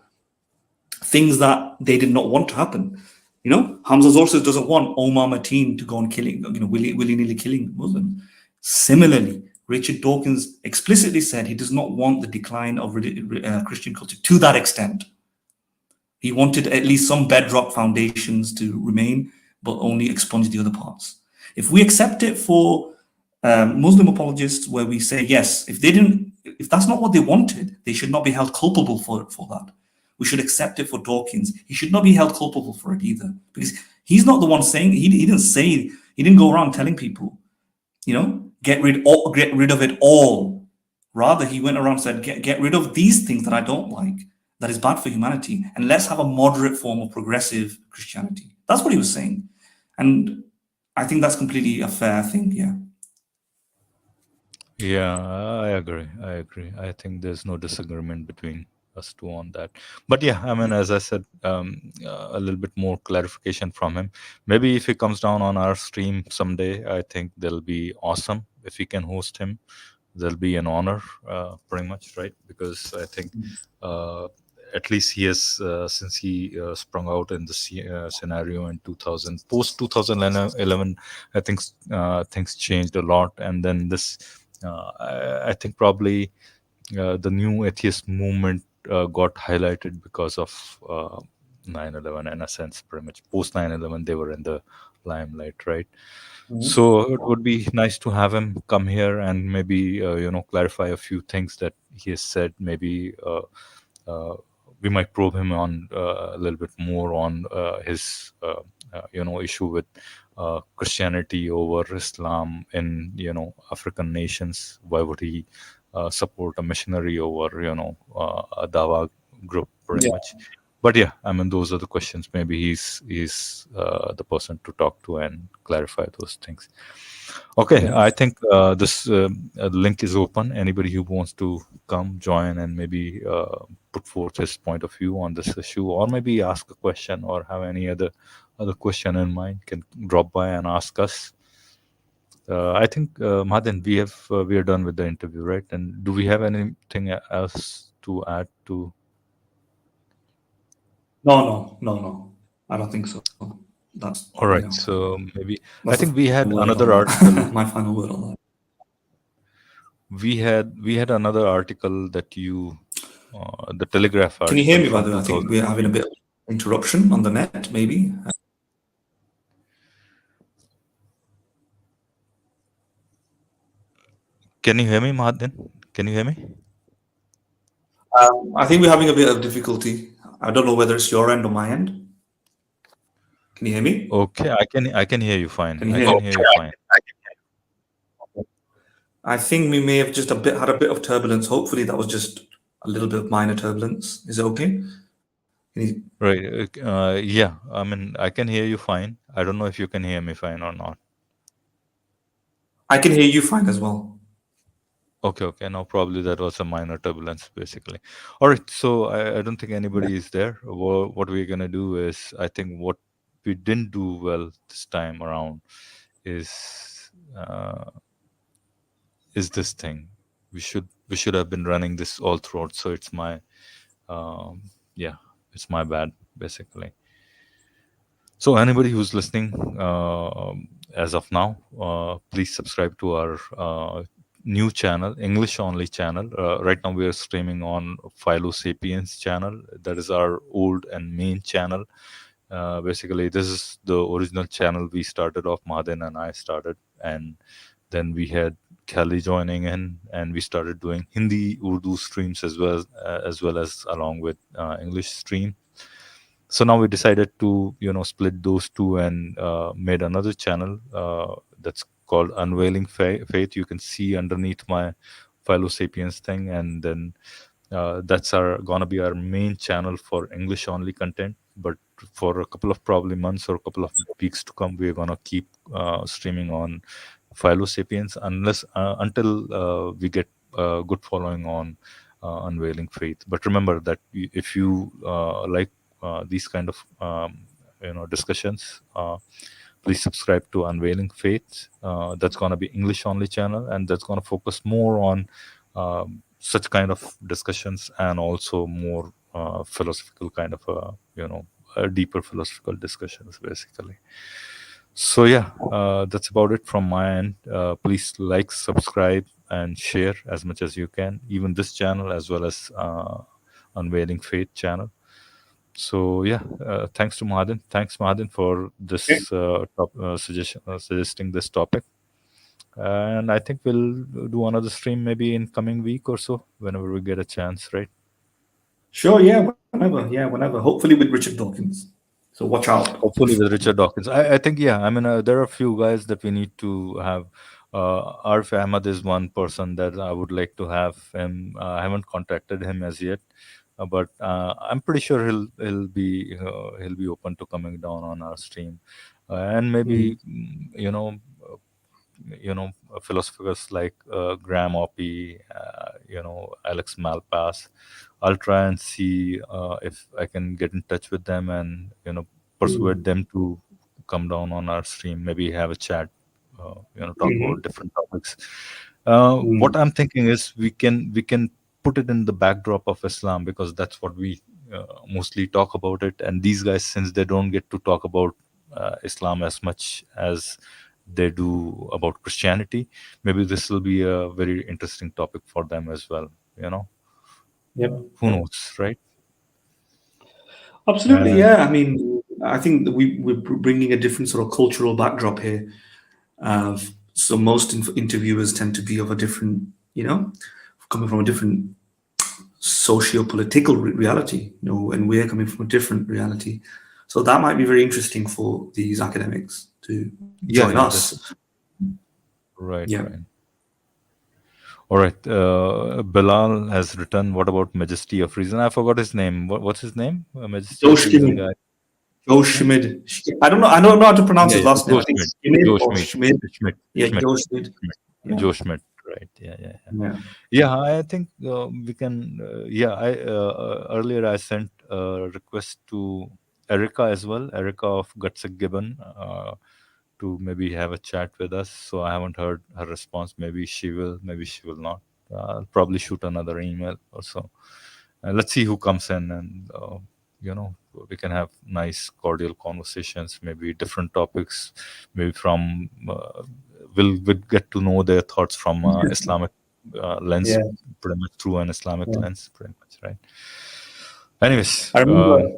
things that they did not want to happen. Hamza's sources doesn't want Omar Mateen to go on killing, willy-nilly killing Muslims. Similarly, Richard Dawkins explicitly said he does not want the decline of Christian culture to that extent. He wanted at least some bedrock foundations to remain, but only expunge the other parts. If we accept it for Muslim apologists, where we say, yes, if that's not what they wanted, they should not be held culpable for that. We should accept it for Dawkins. He should not be held culpable for it either, because he's not the one saying, he didn't go around telling people, get rid of it all. Rather, he went around and said, get rid of these things that I don't like, that is bad for humanity, and let's have a moderate form of progressive Christianity. That's what he was saying. And I think that's completely a fair thing, yeah. Yeah, I agree. I think there's no disagreement between us two on that. But yeah, I mean, as I said, a little bit more clarification from him. Maybe if he comes down on our stream someday, I think that'll be awesome. If we can host him, that'll be an honor, pretty much, right? Because I think at least he has, since he sprung out in the scenario in post 2011, I think things changed a lot. And then this, I think probably the new atheist movement got highlighted because of 9/11, in a sense. Pretty much post 9/11, they were in the limelight, right? So it would be nice to have him come here and maybe clarify a few things that he has said. Maybe we might probe him on a little bit more on his issue with Christianity over Islam in African nations. Why would he support a missionary over a Dawa group, pretty much? But yeah, I mean, those are the questions. Maybe he's the person to talk to and clarify those things. Okay, I think this link is open. Anybody who wants to come, join, and maybe put forth his point of view on this issue, or maybe ask a question or have any other question in mind, can drop by and ask us. I think, Madan, we are done with the interview, right? And do we have anything else to add to? No. I don't think so. That's all right. So maybe I think we had another article. My final word on that. We had another article that you, the Telegraph article. Can you hear me, by the way? I think we're having a bit of interruption on the net, maybe. Can you hear me, Mahadan? Can you hear me? I think we're having a bit of difficulty. I don't know whether it's your end or my end. Can you hear me? Okay, I can hear you fine. Can you I hear can me? hear you fine. I think we may have just had a bit of turbulence. Hopefully that was just a little bit of minor turbulence. Is it okay? Right. Yeah, I mean, I can hear you fine. I don't know if you can hear me fine or not. I can hear you fine as well. Okay. Now probably that was a minor turbulence, basically. All right. So I don't think anybody is there. What we're gonna do is, I think what we didn't do well this time around is this thing. We should have been running this all throughout. So it's my it's my bad, basically. So anybody who's listening as of now, please subscribe to our new channel, English only channel. Right now we are streaming on Philo Sapiens channel. That is our old and main channel. Basically, this is the original channel we started off. Mahadan and I started, and then we had Kelly joining in, and we started doing Hindi, Urdu streams as well as along with English stream. So now we decided to split those two and made another channel that's called Unveiling Faith. You can see underneath my Philo Sapiens thing, and then That's gonna be our main channel for English only content. But for a couple of probably months or a couple of weeks to come, we're gonna keep streaming on Philosapiens until we get a good following on Unveiling Faith. But remember that if you like these kind of discussions, please subscribe to Unveiling Faith. That's gonna be English only channel, and that's gonna focus more on such kind of discussions, and also more philosophical kind of deeper philosophical discussions basically. So yeah, that's about it from my end. Please like, subscribe, and share as much as you can, even this channel as well as Unveiling Faith channel. So yeah, thanks to Mahadan. Thanks Mahadan for this suggesting this topic. And I think we'll do another stream maybe in coming week or so, whenever we get a chance, right? Sure, yeah, whenever. Hopefully with Richard Dawkins. So watch out. Hopefully with Richard Dawkins. I think, yeah, I mean, there are a few guys that we need to have. Arif Ahmad is one person that I would like to have him. I haven't contacted him as yet, but I'm pretty sure he'll be open to coming down on our stream, and maybe philosophers like Graham Oppie, Alex Malpass. I'll try and see if I can get in touch with them and persuade them to come down on our stream. Maybe have a chat, talk about different topics. What I'm thinking is we can put it in the backdrop of Islam, because that's what we mostly talk about it. And these guys, since they don't get to talk about Islam as much as they do about Christianity, maybe this will be a very interesting topic for them as well. Who knows, right? Absolutely, yeah. I mean, I think that we're bringing a different sort of cultural backdrop here. So most interviewers tend to be of a different, coming from a different socio-political reality, and we're coming from a different reality. So that might be very interesting for these academics to join us. Right. All right. Bilal has written, what about Majesty of Reason? I forgot his name. What's his name? Majesty of Reason guy. Joe Schmid. I don't know how to pronounce his last name. I think Schmid. Yeah, Joe Schmid. Joe Schmid. Right. Yeah. I think we can. Earlier I sent a request to Erica as well. Erica of Gutsick Gibbon. To maybe have a chat with us. So I haven't heard her response. Maybe she will not. I'll probably shoot another email or so. Let's see who comes in, and we can have nice cordial conversations, maybe different topics, maybe from we'll get to know their thoughts from Islamic lens, pretty much through an Islamic lens, pretty much, right? Anyways, I remember,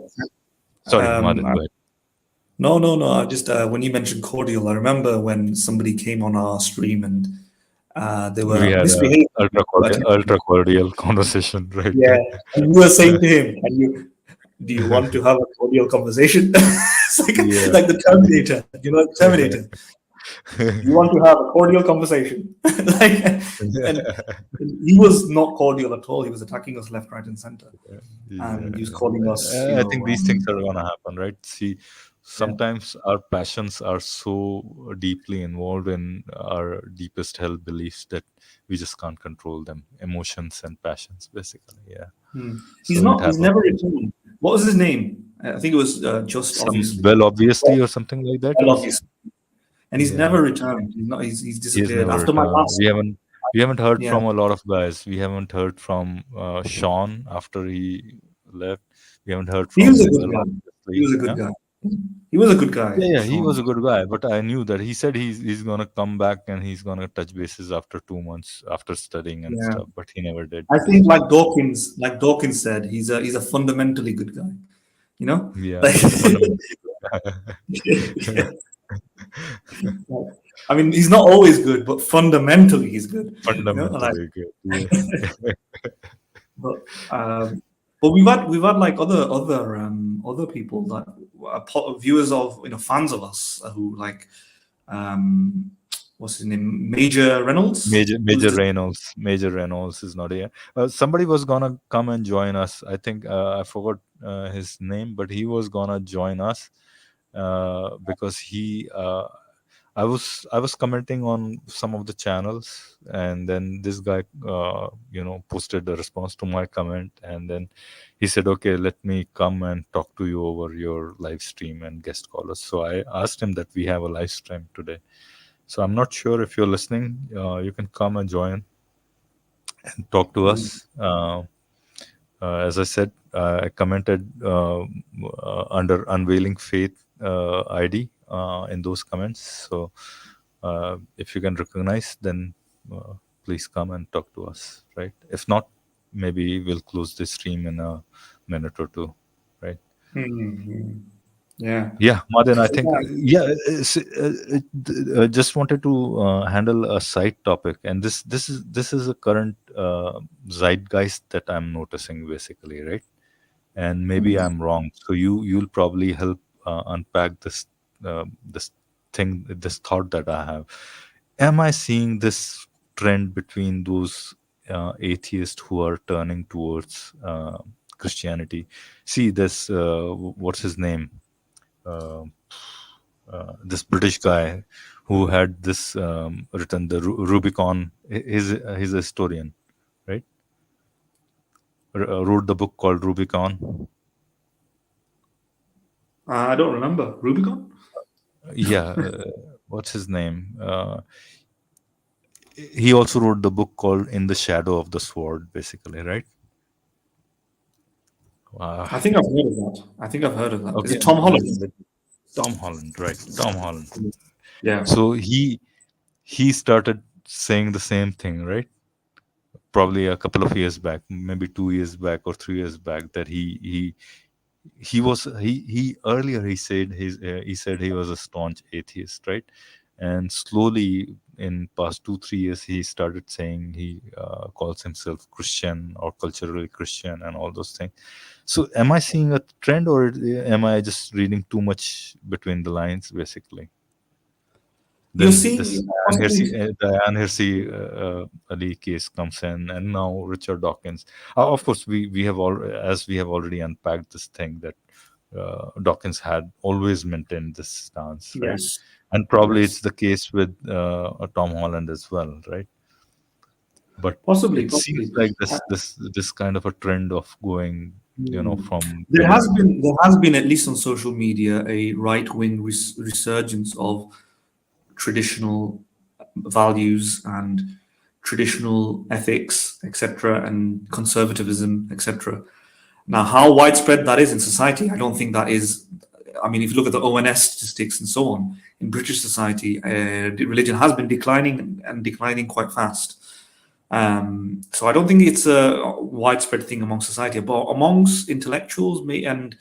sorry, Mahadan, go ahead. No. I just when you mentioned cordial, I remember when somebody came on our stream and they were misbehaving. Ultra cordial conversation, right? Yeah, and you were saying to him, do you want to have a cordial conversation? It's like the Terminator, the Terminator. You want to have a cordial conversation? And he was not cordial at all. He was attacking us left, right, and center, and he was calling us. I think these things are going to happen, right? See, sometimes our passions are so deeply involved in our deepest held beliefs that we just can't control them. Emotions and passions, basically. Yeah. He's never returned. What was his name? I think it was obviously or something like that. Obviously. And he's never returned. He's disappeared. After my last, we haven't heard from a lot of guys. We haven't heard from Sean after he left. We haven't heard from. He was a good guy. He was a good guy. He was a good guy. Yeah, he was a good guy. But I knew that he said he's gonna come back and he's gonna touch bases after 2 months after studying and stuff. But he never did. I think like Dawkins said, he's a fundamentally good guy. Yeah. I mean, he's not always good, but fundamentally he's good. Fundamentally good. Yeah. But we've had like other people that are viewers of fans of us who like what's his name, Major Reynolds. Major Reynolds is not here. Somebody was gonna come and join us. I think I forgot his name, but he was gonna join us because I was commenting on some of the channels, and then this guy posted a response to my comment, and then he said, okay, let me come and talk to you over your live stream and guest call us. So I asked him that we have a live stream today. So I'm not sure if you're listening, you can come and join and talk to us. As I said, I commented under Unveiling Faith ID in those comments. So if you can recognize, then please come and talk to us, right? If not, maybe we'll close this stream in a minute or two, right? Yeah, Madan, I think just wanted to handle a side topic, and this is a current zeitgeist that I'm noticing, basically, right? And maybe I'm wrong, so you'll probably help unpack this thought that I have. Am I seeing this trend between those atheists who are turning towards Christianity? See this, what's his name? This British guy who had this written, the Rubicon. He's a historian, right? Wrote the book called Rubicon. I don't remember. Rubicon? Yeah. What's his name? He also wrote the book called In the Shadow of the Sword, basically, right? I think I've heard of that. Okay. Is it Tom Holland? Tom Holland, right? Tom Holland. Yeah. So he started saying the same thing, right? Probably a couple of years back, maybe 2 years back or 3 years back, that he earlier he said he was a staunch atheist, right? And slowly in past 2-3 years he started saying he calls himself Christian or culturally Christian and all those things. So am I seeing a trend, or am I just reading too much between the lines, basically? Then You're seeing the Diane Hersey Ali case comes in, and now Richard Dawkins. Of course, we have already unpacked this thing that Dawkins had always maintained this stance, right? Yes. And probably it's the case with Tom Holland as well, right? But Possibly. Seems like this kind of a trend of going, from There has been, at least on social media, a right-wing resurgence of traditional values and traditional ethics, etc., and conservatism, etc. Now, how widespread that is in society, I don't think that is. I mean, if you look at the ONS statistics and so on, in British society, religion has been declining and declining quite fast. So I don't think it's a widespread thing among society, but amongst intellectuals and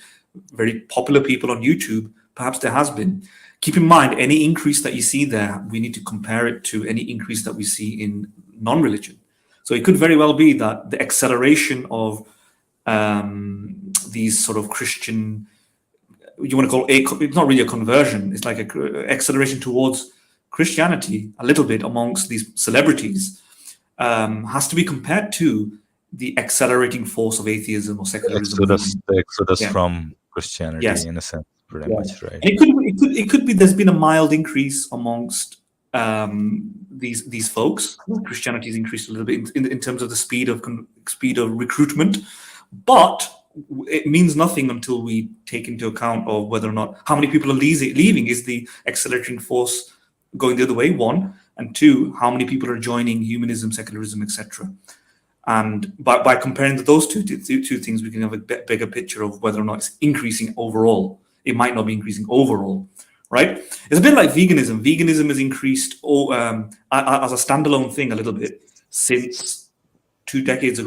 very popular people on YouTube, perhaps there has been. Keep in mind, any increase that you see there, we need to compare it to any increase that we see in non-religion. So it could very well be that the acceleration of these sort of Christian, you want to call it's not really a conversion, it's like an acceleration towards Christianity a little bit amongst these celebrities, has to be compared to the accelerating force of atheism or secularism. The exodus from Christianity, in a sense, pretty much, right? And it could be there's been a mild increase amongst these folks. Christianity has increased a little bit in terms of the speed of recruitment, but it means nothing until we take into account of whether or not how many people are leaving. Is the accelerating force going the other way? One, and two, how many people are joining humanism, secularism, etc. And by comparing those two things, we can have a bigger picture of whether or not it's increasing overall. It might not be increasing overall, right? It's a bit like veganism. Veganism has increased as a standalone thing a little bit since 3 decades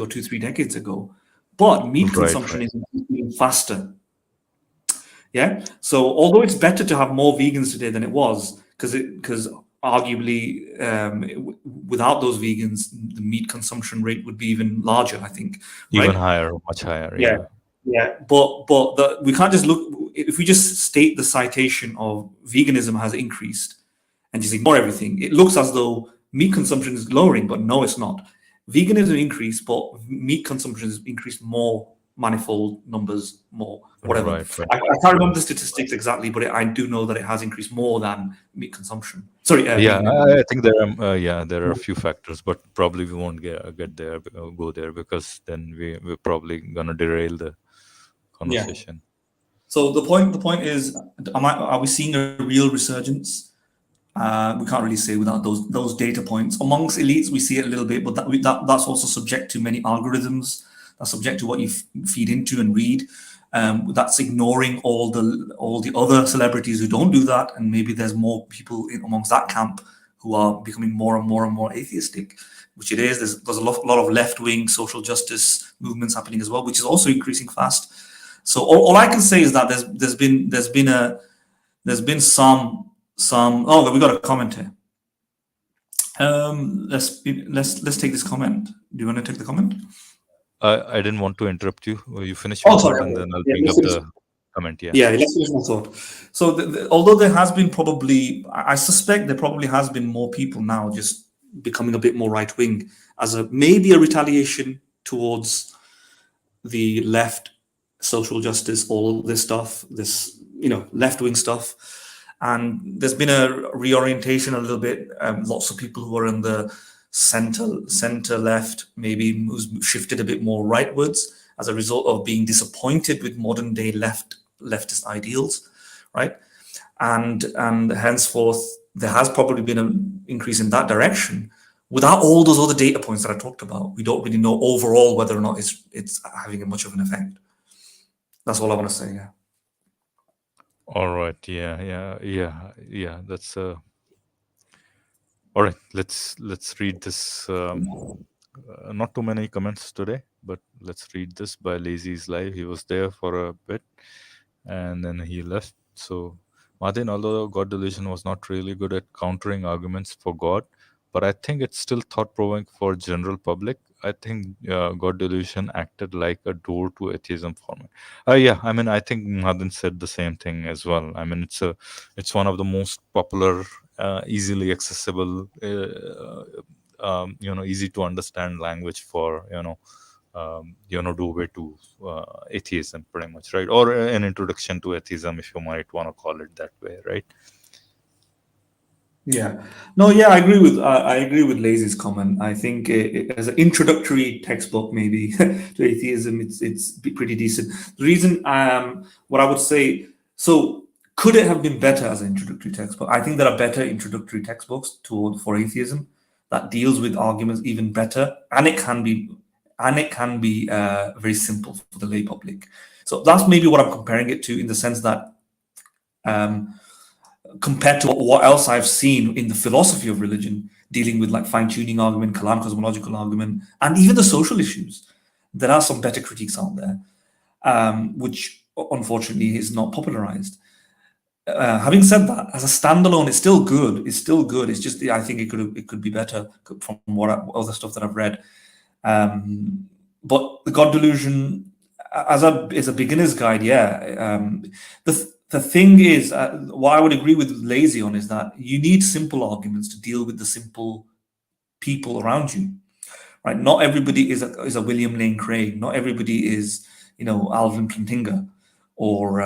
ago. But meat consumption is increasing faster. Yeah. So although it's better to have more vegans today than it was, because arguably without those vegans, the meat consumption rate would be even larger, I think. Even higher, much higher. Yeah. But we can't just look. If we just state the citation of veganism has increased, and just ignore everything, it looks as though meat consumption is lowering, but no, it's not. Veganism increased, but meat consumption has increased more, manifold numbers, more, whatever. Right. I can't remember the statistics exactly, but I do know that it has increased more than meat consumption. Sorry. Yeah, veganism. I think there are a few factors, but probably we won't get there, go there, because then we're probably gonna derail the conversation. So the point is, are we seeing a real resurgence? We can't really say without those data points. Amongst elites, we see it a little bit, but that's also subject to many algorithms. That's subject to what you feed into and read. That's ignoring all the other celebrities who don't do that, and maybe there's more people amongst that camp who are becoming more and more atheistic, which it is. There's a lot of left-wing social justice movements happening as well, which is also increasing fast. So all I can say is that there's been some. Oh, we got a comment here. Let's take this comment. Do you want to take the comment? I didn't want to interrupt you. You finish Oh, your sorry. thought, and then I'll bring up the comment. Yeah, let's finish my thought. So although there has been I suspect there probably has been more people now just becoming a bit more right-wing as maybe a retaliation towards the left, social justice, all this stuff, this left-wing stuff. And there's been a reorientation a little bit. Lots of people who are in the center left maybe who's shifted a bit more rightwards as a result of being disappointed with modern day leftist ideals, right? And henceforth there has probably been an increase in that direction. Without all those other data points that I talked about, we don't really know overall whether or not it's having much of an effect. That's all I want to say. Yeah. All right. Yeah. That's all right. Let's read this. Not too many comments today, but let's read this by Lazy's Live. He was there for a bit, and then he left. So, Martin, although God delusion was not really good at countering arguments for God, but I think it's still thought-provoking for general public. I think God delusion acted like a door to atheism for me. Yeah, I mean, I think Martin said the same thing as well. I mean, it's one of the most popular, easily accessible, easy to understand language for doorway to atheism, pretty much, right? Or an introduction to atheism, if you might want to call it that way, right? Yeah, no, yeah, I agree with Lazy's comment. I think as an introductory textbook, maybe to atheism, it's pretty decent. The reason, what I would say, so could it have been better as an introductory textbook? I think there are better introductory textbooks for atheism that deals with arguments even better, and it can be very simple for the lay public. So that's maybe what I'm comparing it to, in the sense that compared to what else I've seen in the philosophy of religion, dealing with like fine-tuning argument, Kalam cosmological argument, and even the social issues, there are some better critiques out there, which unfortunately is not popularized. Having said that, as a standalone, it's still good. It's just I think it could be better from other stuff that I've read. But the God delusion, as a beginner's guide, yeah. The thing is, what I would agree with Lazy on is that you need simple arguments to deal with the simple people around you, right? Not everybody is a William Lane Craig. Not everybody is, Alvin Plantinga, or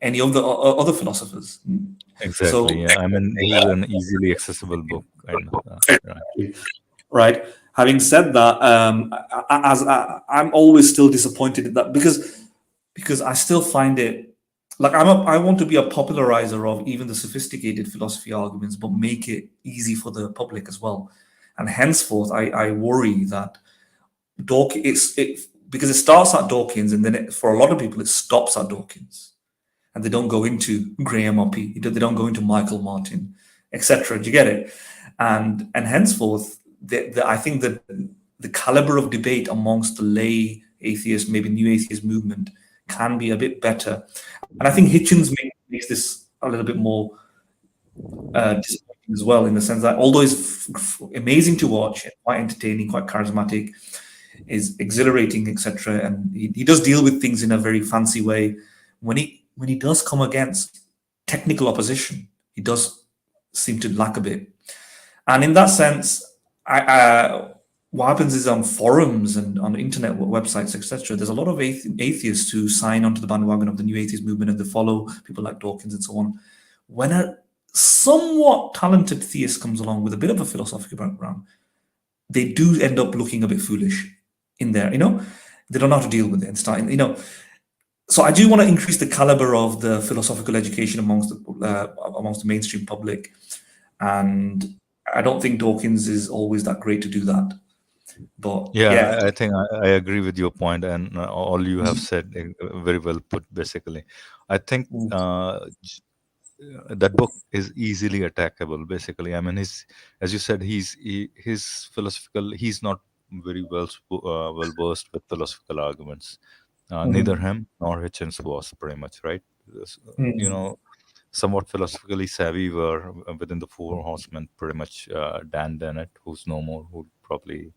any of the other philosophers. Exactly. So, yeah, I mean, this is an easily accessible book. Right. Having said that, I'm always still disappointed in that, because I still find it. Like I want to be a popularizer of even the sophisticated philosophy arguments, but make it easy for the public as well. And henceforth, I worry that because it starts at Dawkins, and then for a lot of people it stops at Dawkins, and they don't go into Graham Oppie, they don't go into Michael Martin, etc. Do you get it? And henceforth, I think that the caliber of debate amongst the lay atheist, maybe new atheist movement, can be a bit better. And I think Hitchens makes this a little bit more disappointing as well, in the sense that although it's amazing to watch, quite entertaining, quite charismatic, is exhilarating, etc., and he does deal with things in a very fancy way, when he does come against technical opposition, he does seem to lack a bit. And in that sense, what happens is on forums and on internet websites, etc., there's a lot of atheists who sign onto the bandwagon of the new atheist movement and they follow people like Dawkins and so on. When a somewhat talented theist comes along with a bit of a philosophical background, they do end up looking a bit foolish in there, they don't know how to deal with it and start, so I do want to increase the caliber of the philosophical education amongst the mainstream public, and I don't think Dawkins is always that great to do that. But Yeah, I think I agree with your point, and all you have said very well put. Basically, I think that book is easily attackable. Basically, I mean, as you said, his philosophical. He's not very well versed with philosophical arguments. Neither him nor Hitchens was, pretty much, right? Somewhat philosophically savvy were within the Four Horsemen, pretty much. Dan Dennett, who's no more, who probably.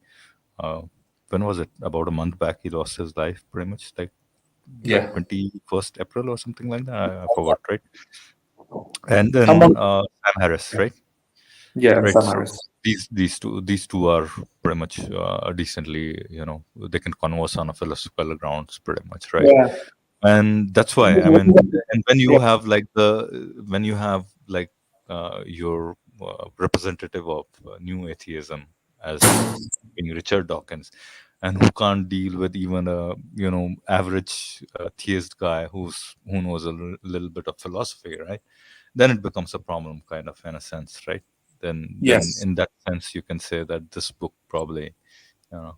When was it? About a month back, he lost his life, pretty much, like 21st April or something like that. I forgot, right? And then Sam Harris, right? Yeah, right. Sam So Harris. these two are pretty much decently, they can converse on a philosophical grounds, pretty much, right? Yeah. And that's why, I mean, and when you have your representative of new atheism as being Richard Dawkins, and who can't deal with even a average theist guy who knows a little bit of philosophy, right? Then it becomes a problem, kind of, in a sense, right? Then in that sense, you can say that this book probably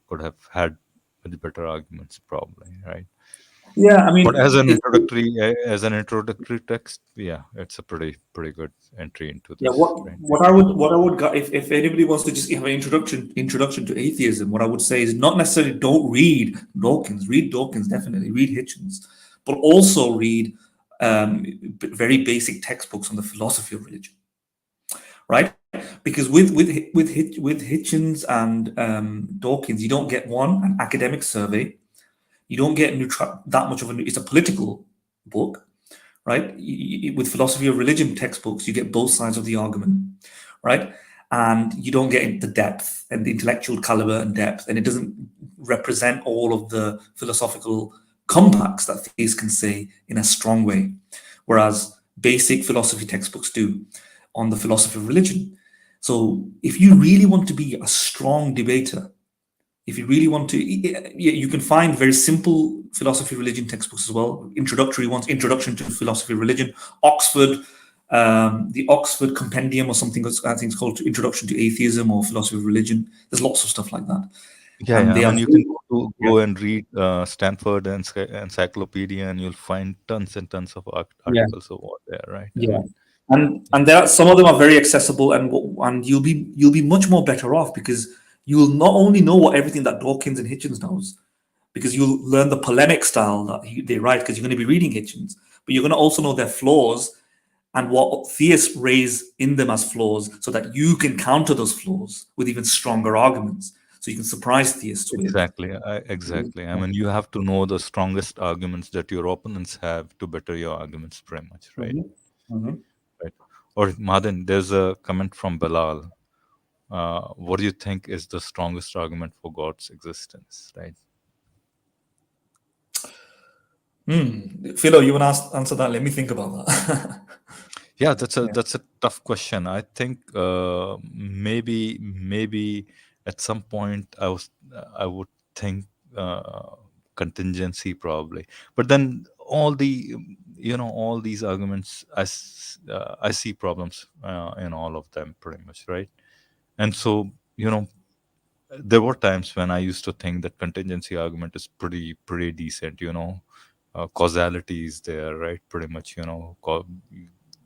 could have had better arguments, probably, right? Yeah, I mean, But as an introductory text, yeah, it's a pretty good entry into this. yeah, right? what I would if anybody wants to just have an introduction to atheism, what I would say is not necessarily don't read Dawkins definitely, read Hitchens, but also read very basic textbooks on the philosophy of religion, right? Because with Hitchens and Dawkins, you don't get an academic survey, you don't get that much of it's a political book, right? With philosophy of religion textbooks, you get both sides of the argument, right? And you don't get the depth and the intellectual caliber and depth, and it doesn't represent all of the philosophical compacts that theists can say in a strong way, whereas basic philosophy textbooks do on the philosophy of religion. So if you really want to be a strong debater, if you really want to, you can find very simple philosophy of religion textbooks as well. Introductory ones, Introduction to Philosophy of Religion, Oxford, the Oxford Compendium or something. I think it's called Introduction to Atheism or Philosophy of Religion. There's lots of stuff like that. Yeah, I mean, you can go and read Stanford Encyclopedia, and you'll find tons and tons of articles over there, right? Yeah. And there some of them are very accessible, and you'll be much more better off because you will not only know everything that Dawkins and Hitchens knows, because you'll learn the polemic style that they write because you're going to be reading Hitchens, but you're going to also know their flaws and what theists raise in them as flaws, so that you can counter those flaws with even stronger arguments. So you can surprise theists with. Exactly. I mean, you have to know the strongest arguments that your opponents have to better your arguments, pretty much, right? Right. Or Madan, there's a comment from Bilal. What do you think is the strongest argument for God's existence, right? Philo, you want to answer that? Let me think about that. Yeah, that's a tough question. I think maybe at some point I would think contingency, probably, but then all these arguments, I see problems in all of them, pretty much, right? And so there were times when I used to think that contingency argument is pretty decent. Causality is there, right? Pretty much,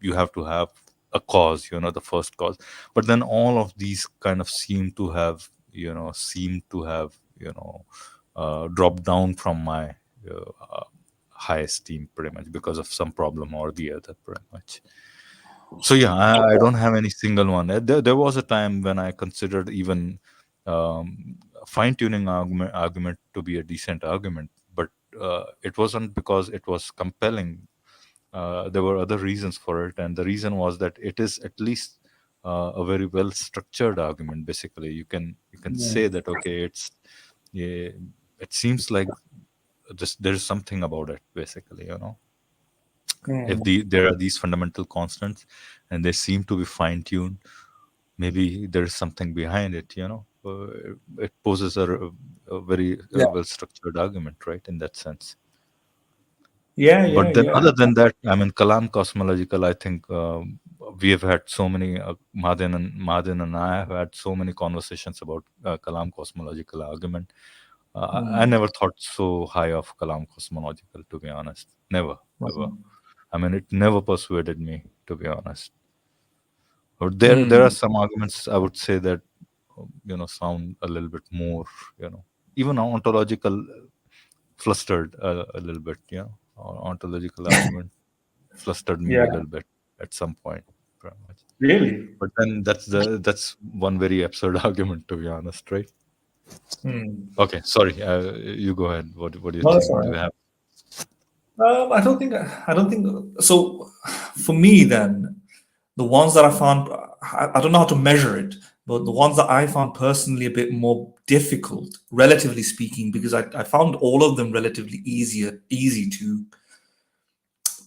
you have to have a cause, the first cause. But then all of these kind of seem to have dropped down from my high esteem, pretty much, because of some problem or the other, pretty much. So yeah, I don't have any single one. There was a time when I considered even fine-tuning argument to be a decent argument, but it wasn't because it was compelling. There were other reasons for it, and the reason was that it is at least a very well structured argument. Basically, you can say that, okay, it's, yeah, it seems like there's something about it. Basically, if there are these fundamental constants and they seem to be fine tuned, maybe there's something behind it. It poses a very Yeah. well structured argument, right? In that sense. Yeah, But then, other than that, I mean, Kalam cosmological, I think we have had so many, Madin and I have had so many conversations about Kalam cosmological argument. I never thought so high of Kalam cosmological, to be honest. Never, ever. I mean, it never persuaded me, to be honest. But there are some arguments I would say that sound a little bit more, even ontological flustered a little bit. Ontological argument flustered me a Yeah. little bit at some point, pretty much. Really? But then that's one very absurd argument, to be honest, right? Okay, sorry. You go ahead. What do you No, that's think? all Do you right. have? I don't think so. For me, then, the ones that I found, I don't know how to measure it, but the ones that I found personally a bit more difficult, relatively speaking, because I found all of them relatively easy to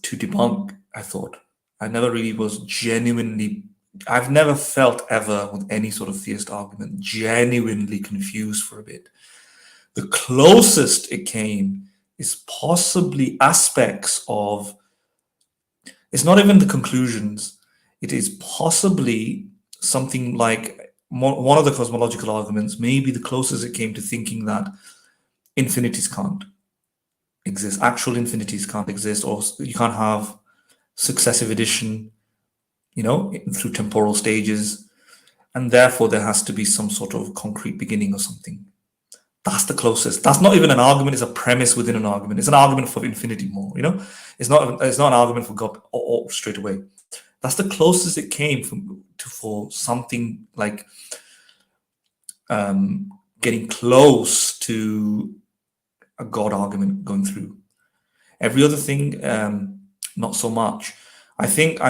debunk. I thought I never really was genuinely. I've never felt ever with any sort of theist argument genuinely confused for a bit. The closest it came is possibly aspects of, it's not even the conclusions, it is possibly something like one of the cosmological arguments, maybe the closest it came to thinking that infinities can't exist, actual infinities can't exist, or you can't have successive addition, through temporal stages, and therefore there has to be some sort of concrete beginning or something. That's the closest. That's not even an argument. It's a premise within an argument. It's an argument for infinity more. It's not an argument for God or straight away. That's the closest it came for something like getting close to a God argument going through. Every other thing, not so much. I think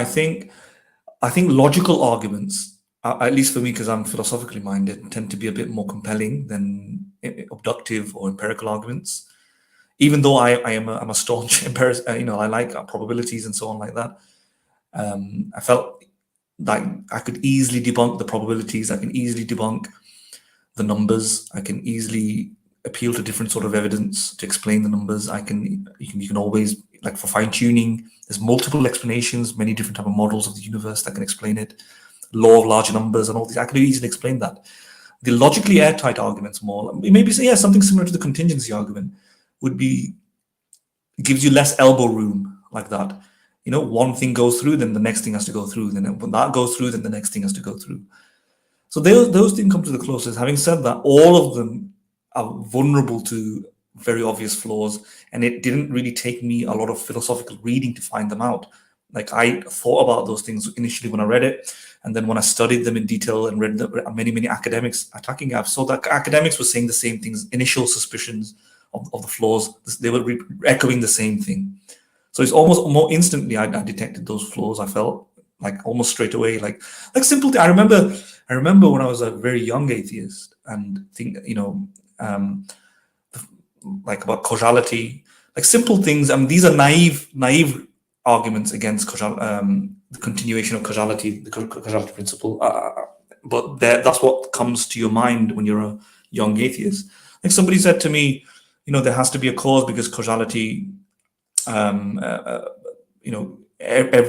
logical arguments, at least for me, because I'm philosophically minded, tend to be a bit more compelling than abductive or empirical arguments. Even though I'm a staunch empiricist, I like probabilities and so on like that. I felt like I could easily debunk the probabilities. I can easily debunk the numbers. I can easily appeal to different sort of evidence to explain the numbers. You can always, like, for fine tuning, there's multiple explanations, many different type of models of the universe that can explain it. Law of large numbers and all these, I could easily explain that. The logically airtight arguments more, maybe say, something similar to the contingency argument gives you less elbow room like that. One thing goes through, then the next thing has to go through. Then when that goes through, then the next thing has to go through. So those didn't come to the closest. Having said that, all of them are vulnerable to very obvious flaws, and it didn't really take me a lot of philosophical reading to find them out. Like, I thought about those things initially when I read it, and then when I studied them in detail and read many academics attacking it, I saw that academics were saying the same things, initial suspicions of the flaws. They were echoing the same thing. So it's almost more instantly I detected those flaws. I felt like almost straight away, like simple. I remember when I was a very young atheist and like about causality, like simple things. I mean, these are naive arguments against the continuation of causality, the causality principle. But that's what comes to your mind when you're a young atheist. Like, somebody said to me, there has to be a cause because causality, every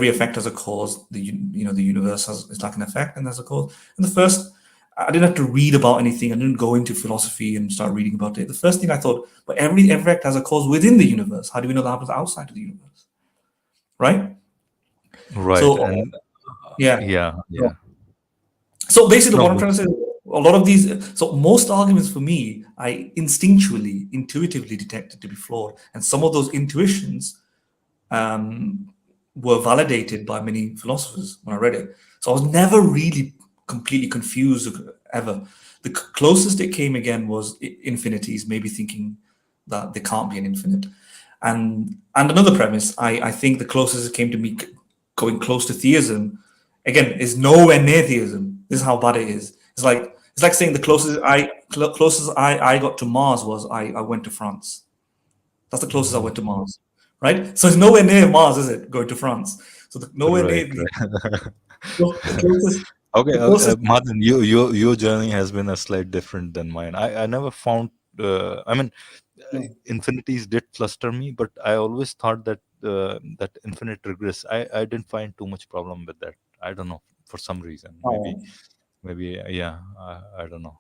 effect has a cause. The universe is like an effect, and there's a cause. And the first, I didn't have to read about anything. I didn't go into philosophy and start reading about it. The first thing I thought, but every effect has a cause within the universe. How do we know that happens outside of the universe? Right. Right. So And yeah. yeah. So basically, No, what I'm trying to say, a lot of these, so most arguments for me, I intuitively detected to be flawed, and some of those intuitions were validated by many philosophers when I read it. So I was never really completely confused ever. The closest it came again was infinities, maybe thinking that there can't be an infinite. And another premise, I think the closest it came to me going close to theism again, is nowhere near theism. This is how bad it is. It's like saying the closest I got to Mars was I went to France. That's the closest I went to Mars, right? So it's nowhere near Mars, is it? Going to France. So nowhere Right, near right. the closest. Okay, The closest. Martin, your journey has been a slight different than mine. I never found. I mean, infinities did fluster me, but I always thought that that infinite regress. I didn't find too much problem with that. I don't know, for some reason. Maybe yeah. I don't know.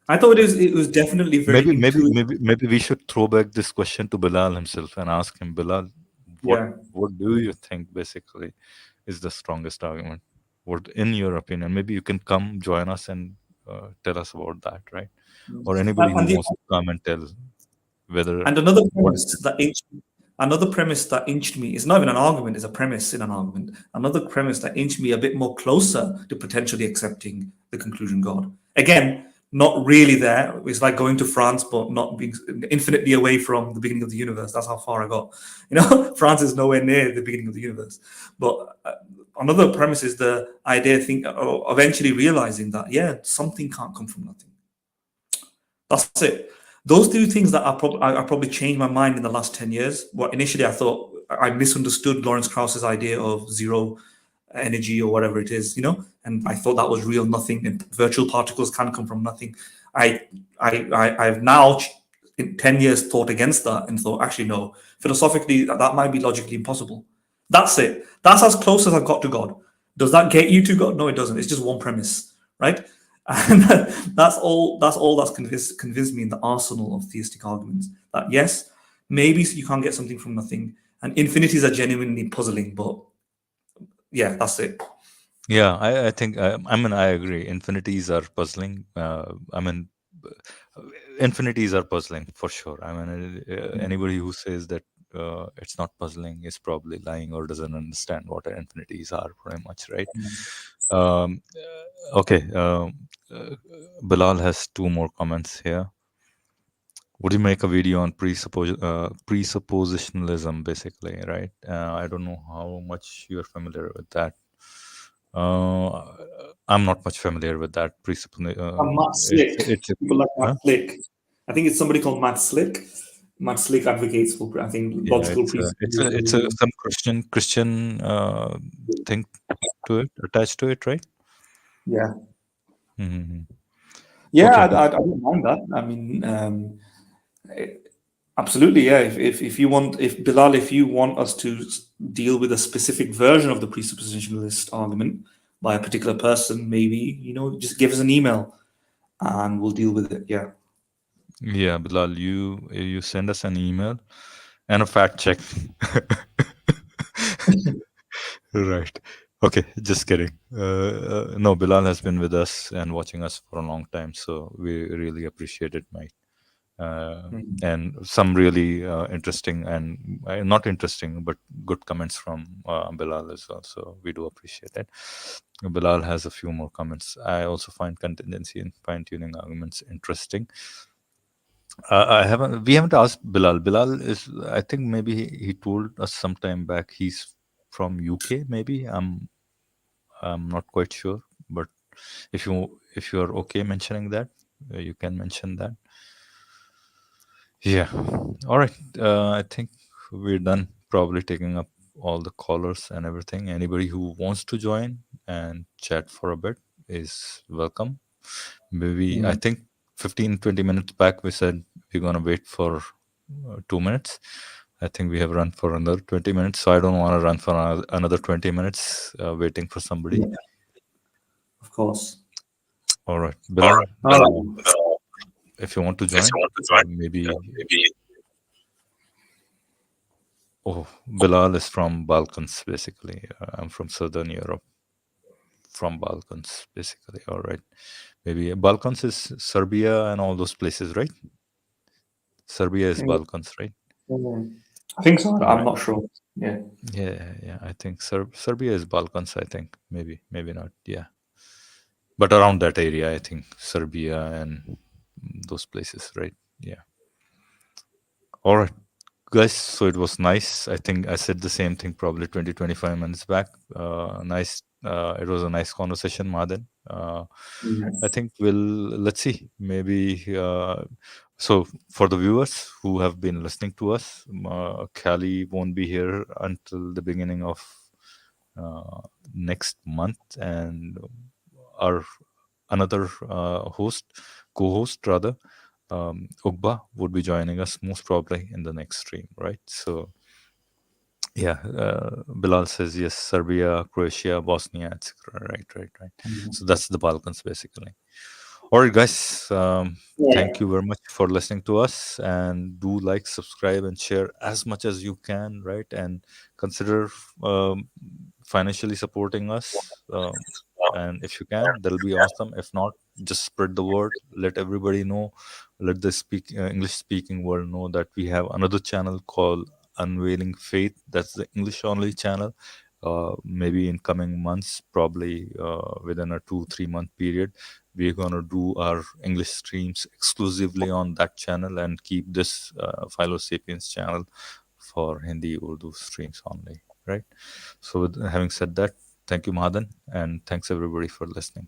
I thought it was definitely very intuitive. Maybe we should throw back this question to Bilal himself and ask him, Bilal, Yeah. what do you think basically is the strongest argument? What, in your opinion? Maybe you can come join us and tell us about that, right? Or anybody who And, the, wants to come and tell whether and another what. premise that inched me, it's not even an argument, it's a premise in an argument. Another premise that inched me a bit more closer to potentially accepting the conclusion God. Again, not really there. It's like going to France, but not being infinitely away from the beginning of the universe. That's how far I got. France is nowhere near the beginning of the universe. But another premise is the idea of eventually realizing that, yeah, something can't come from nothing. That's it. Those two things that I probably changed my mind in the last 10 years. What initially I thought I misunderstood Lawrence Krauss's idea of zero energy or whatever it is, and I thought that was real nothing, and virtual particles can come from nothing. I've now in 10 years thought against that and thought, actually, no, philosophically, that might be logically impossible. That's it. That's as close as I've got to God. Does that get you to God? No, it doesn't. It's just one premise, right? And that's all that's convinced me in the arsenal of theistic arguments. That yes, maybe you can't get something from nothing, and infinities are genuinely puzzling, but yeah, that's it. Yeah, I think I agree. Infinities are puzzling. Infinities are puzzling for sure. Anybody who says that it's not puzzling is probably lying or doesn't understand what infinities are, pretty much, right? Okay. Bilal has two more comments here. Would you make a video on presuppositionalism, basically, right? I don't know how much you're familiar with that. I'm not much familiar with that. Matt Slick. People like Matt Slick. I think it's somebody called Matt Slick. Matt Slick advocates for, I think, logical presupposition. It's some Christian thing to it, attached to it, right? Yeah. Mm-hmm. Yeah, Okay. I don't mind that. I mean, absolutely, yeah. If you want, Bilal, if you want us to deal with a specific version of the presuppositionalist argument by a particular person, maybe just give us an email, and we'll deal with it. Yeah. Yeah, Bilal, you send us an email and a fact check. Right. Okay, just kidding. No, Bilal has been with us and watching us for a long time, so we really appreciate it, mate. And some really interesting and not interesting, but good comments from Bilal as well. So we do appreciate it. Bilal has a few more comments. I also find contingency and fine-tuning arguments interesting. We haven't asked Bilal. Bilal is, I think maybe he told us some time back he's from UK. Maybe I'm not quite sure, but if you're okay mentioning that, you can mention that. Yeah. All right. I think we're done. Probably taking up all the callers and everything. Anybody who wants to join and chat for a bit is welcome. Maybe I think 15-20 minutes back we said we're gonna wait for 2 minutes. I think we have run for another 20 minutes, so I don't want to run for another 20 minutes waiting for somebody. Yeah. Of course. All right, Bilal. If you want to join, maybe. Oh, Bilal is from Balkans, basically. I'm from Southern Europe. From Balkans, basically. All right. Maybe Balkans is Serbia and all those places, right? Serbia is Balkans, right? I think so. I'm not sure. Yeah. Yeah. I think Serbia is Balkans, I think. Maybe not. Yeah. But around that area, I think Serbia and those places, right? Yeah. All right, guys. So it was nice. I think I said the same thing probably 20-25 minutes back. Nice It was a nice conversation, Madan. Yeah. I think let's see, maybe. So, for the viewers who have been listening to us, Callie won't be here until the beginning of next month, and our another co-host rather, Ugba would be joining us most probably in the next stream, right? So, yeah, Bilal says yes, Serbia, Croatia, Bosnia, etc. Right. So that's the Balkans basically. All right, guys. Thank you very much for listening to us, and do like, subscribe, and share as much as you can, right? And consider financially supporting us. And if you can, that'll be awesome. If not, just spread the word. Let everybody know. Let the English-speaking world know that we have another channel called Unveiling Faith. That's the English-only channel. Maybe in coming months, probably within a 2-3 month period, we're going to do our English streams exclusively on that channel and keep this Philo Sapiens channel for Hindi Urdu streams only, right? So with having said that, thank you, Madan, and thanks everybody for listening.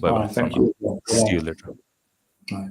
Bye bye for Thank now. you. See you later. Bye.